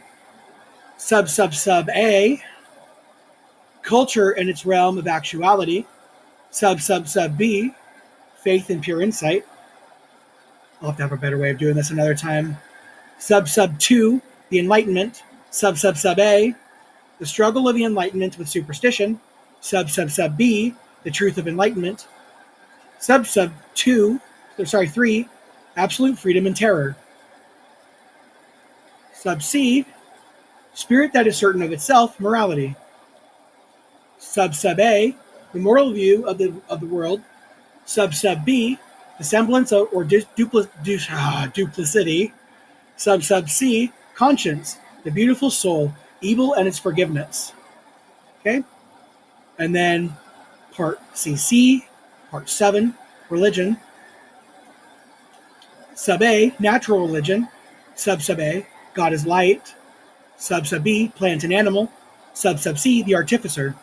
Sub A, culture in its realm of actuality. Sub B, faith and pure insight. I'll have to have a better way of doing this another time. Sub 2, the Enlightenment. Sub A, the struggle of the Enlightenment with superstition. Sub B, the truth of enlightenment. Sub 3, absolute freedom and terror. Sub C, spirit that is certain of itself, morality. Sub A, the moral view of the world. Sub B, the semblance of, or duplicity. Sub C, conscience, the beautiful soul, evil and its forgiveness. Okay? And then part CC, part 7, religion. Sub A, natural religion. Sub A, God is light. Sub B, plant and animal. Sub C, the artificer.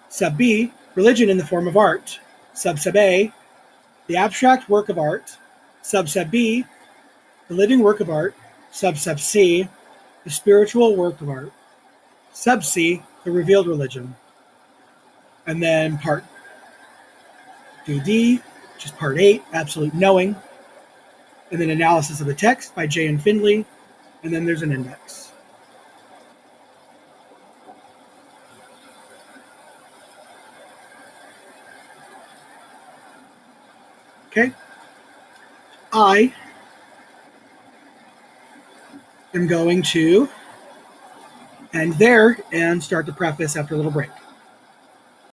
Sub B, religion in the form of art. Sub A, the abstract work of art. Sub B, the living work of art. Sub C, the spiritual work of art. Sub C, the revealed religion. And then part DD, which is part 8, absolute knowing. And then analysis of the text by J. and Findlay. And then there's an index. Okay. I am going to end there and start the preface after a little break.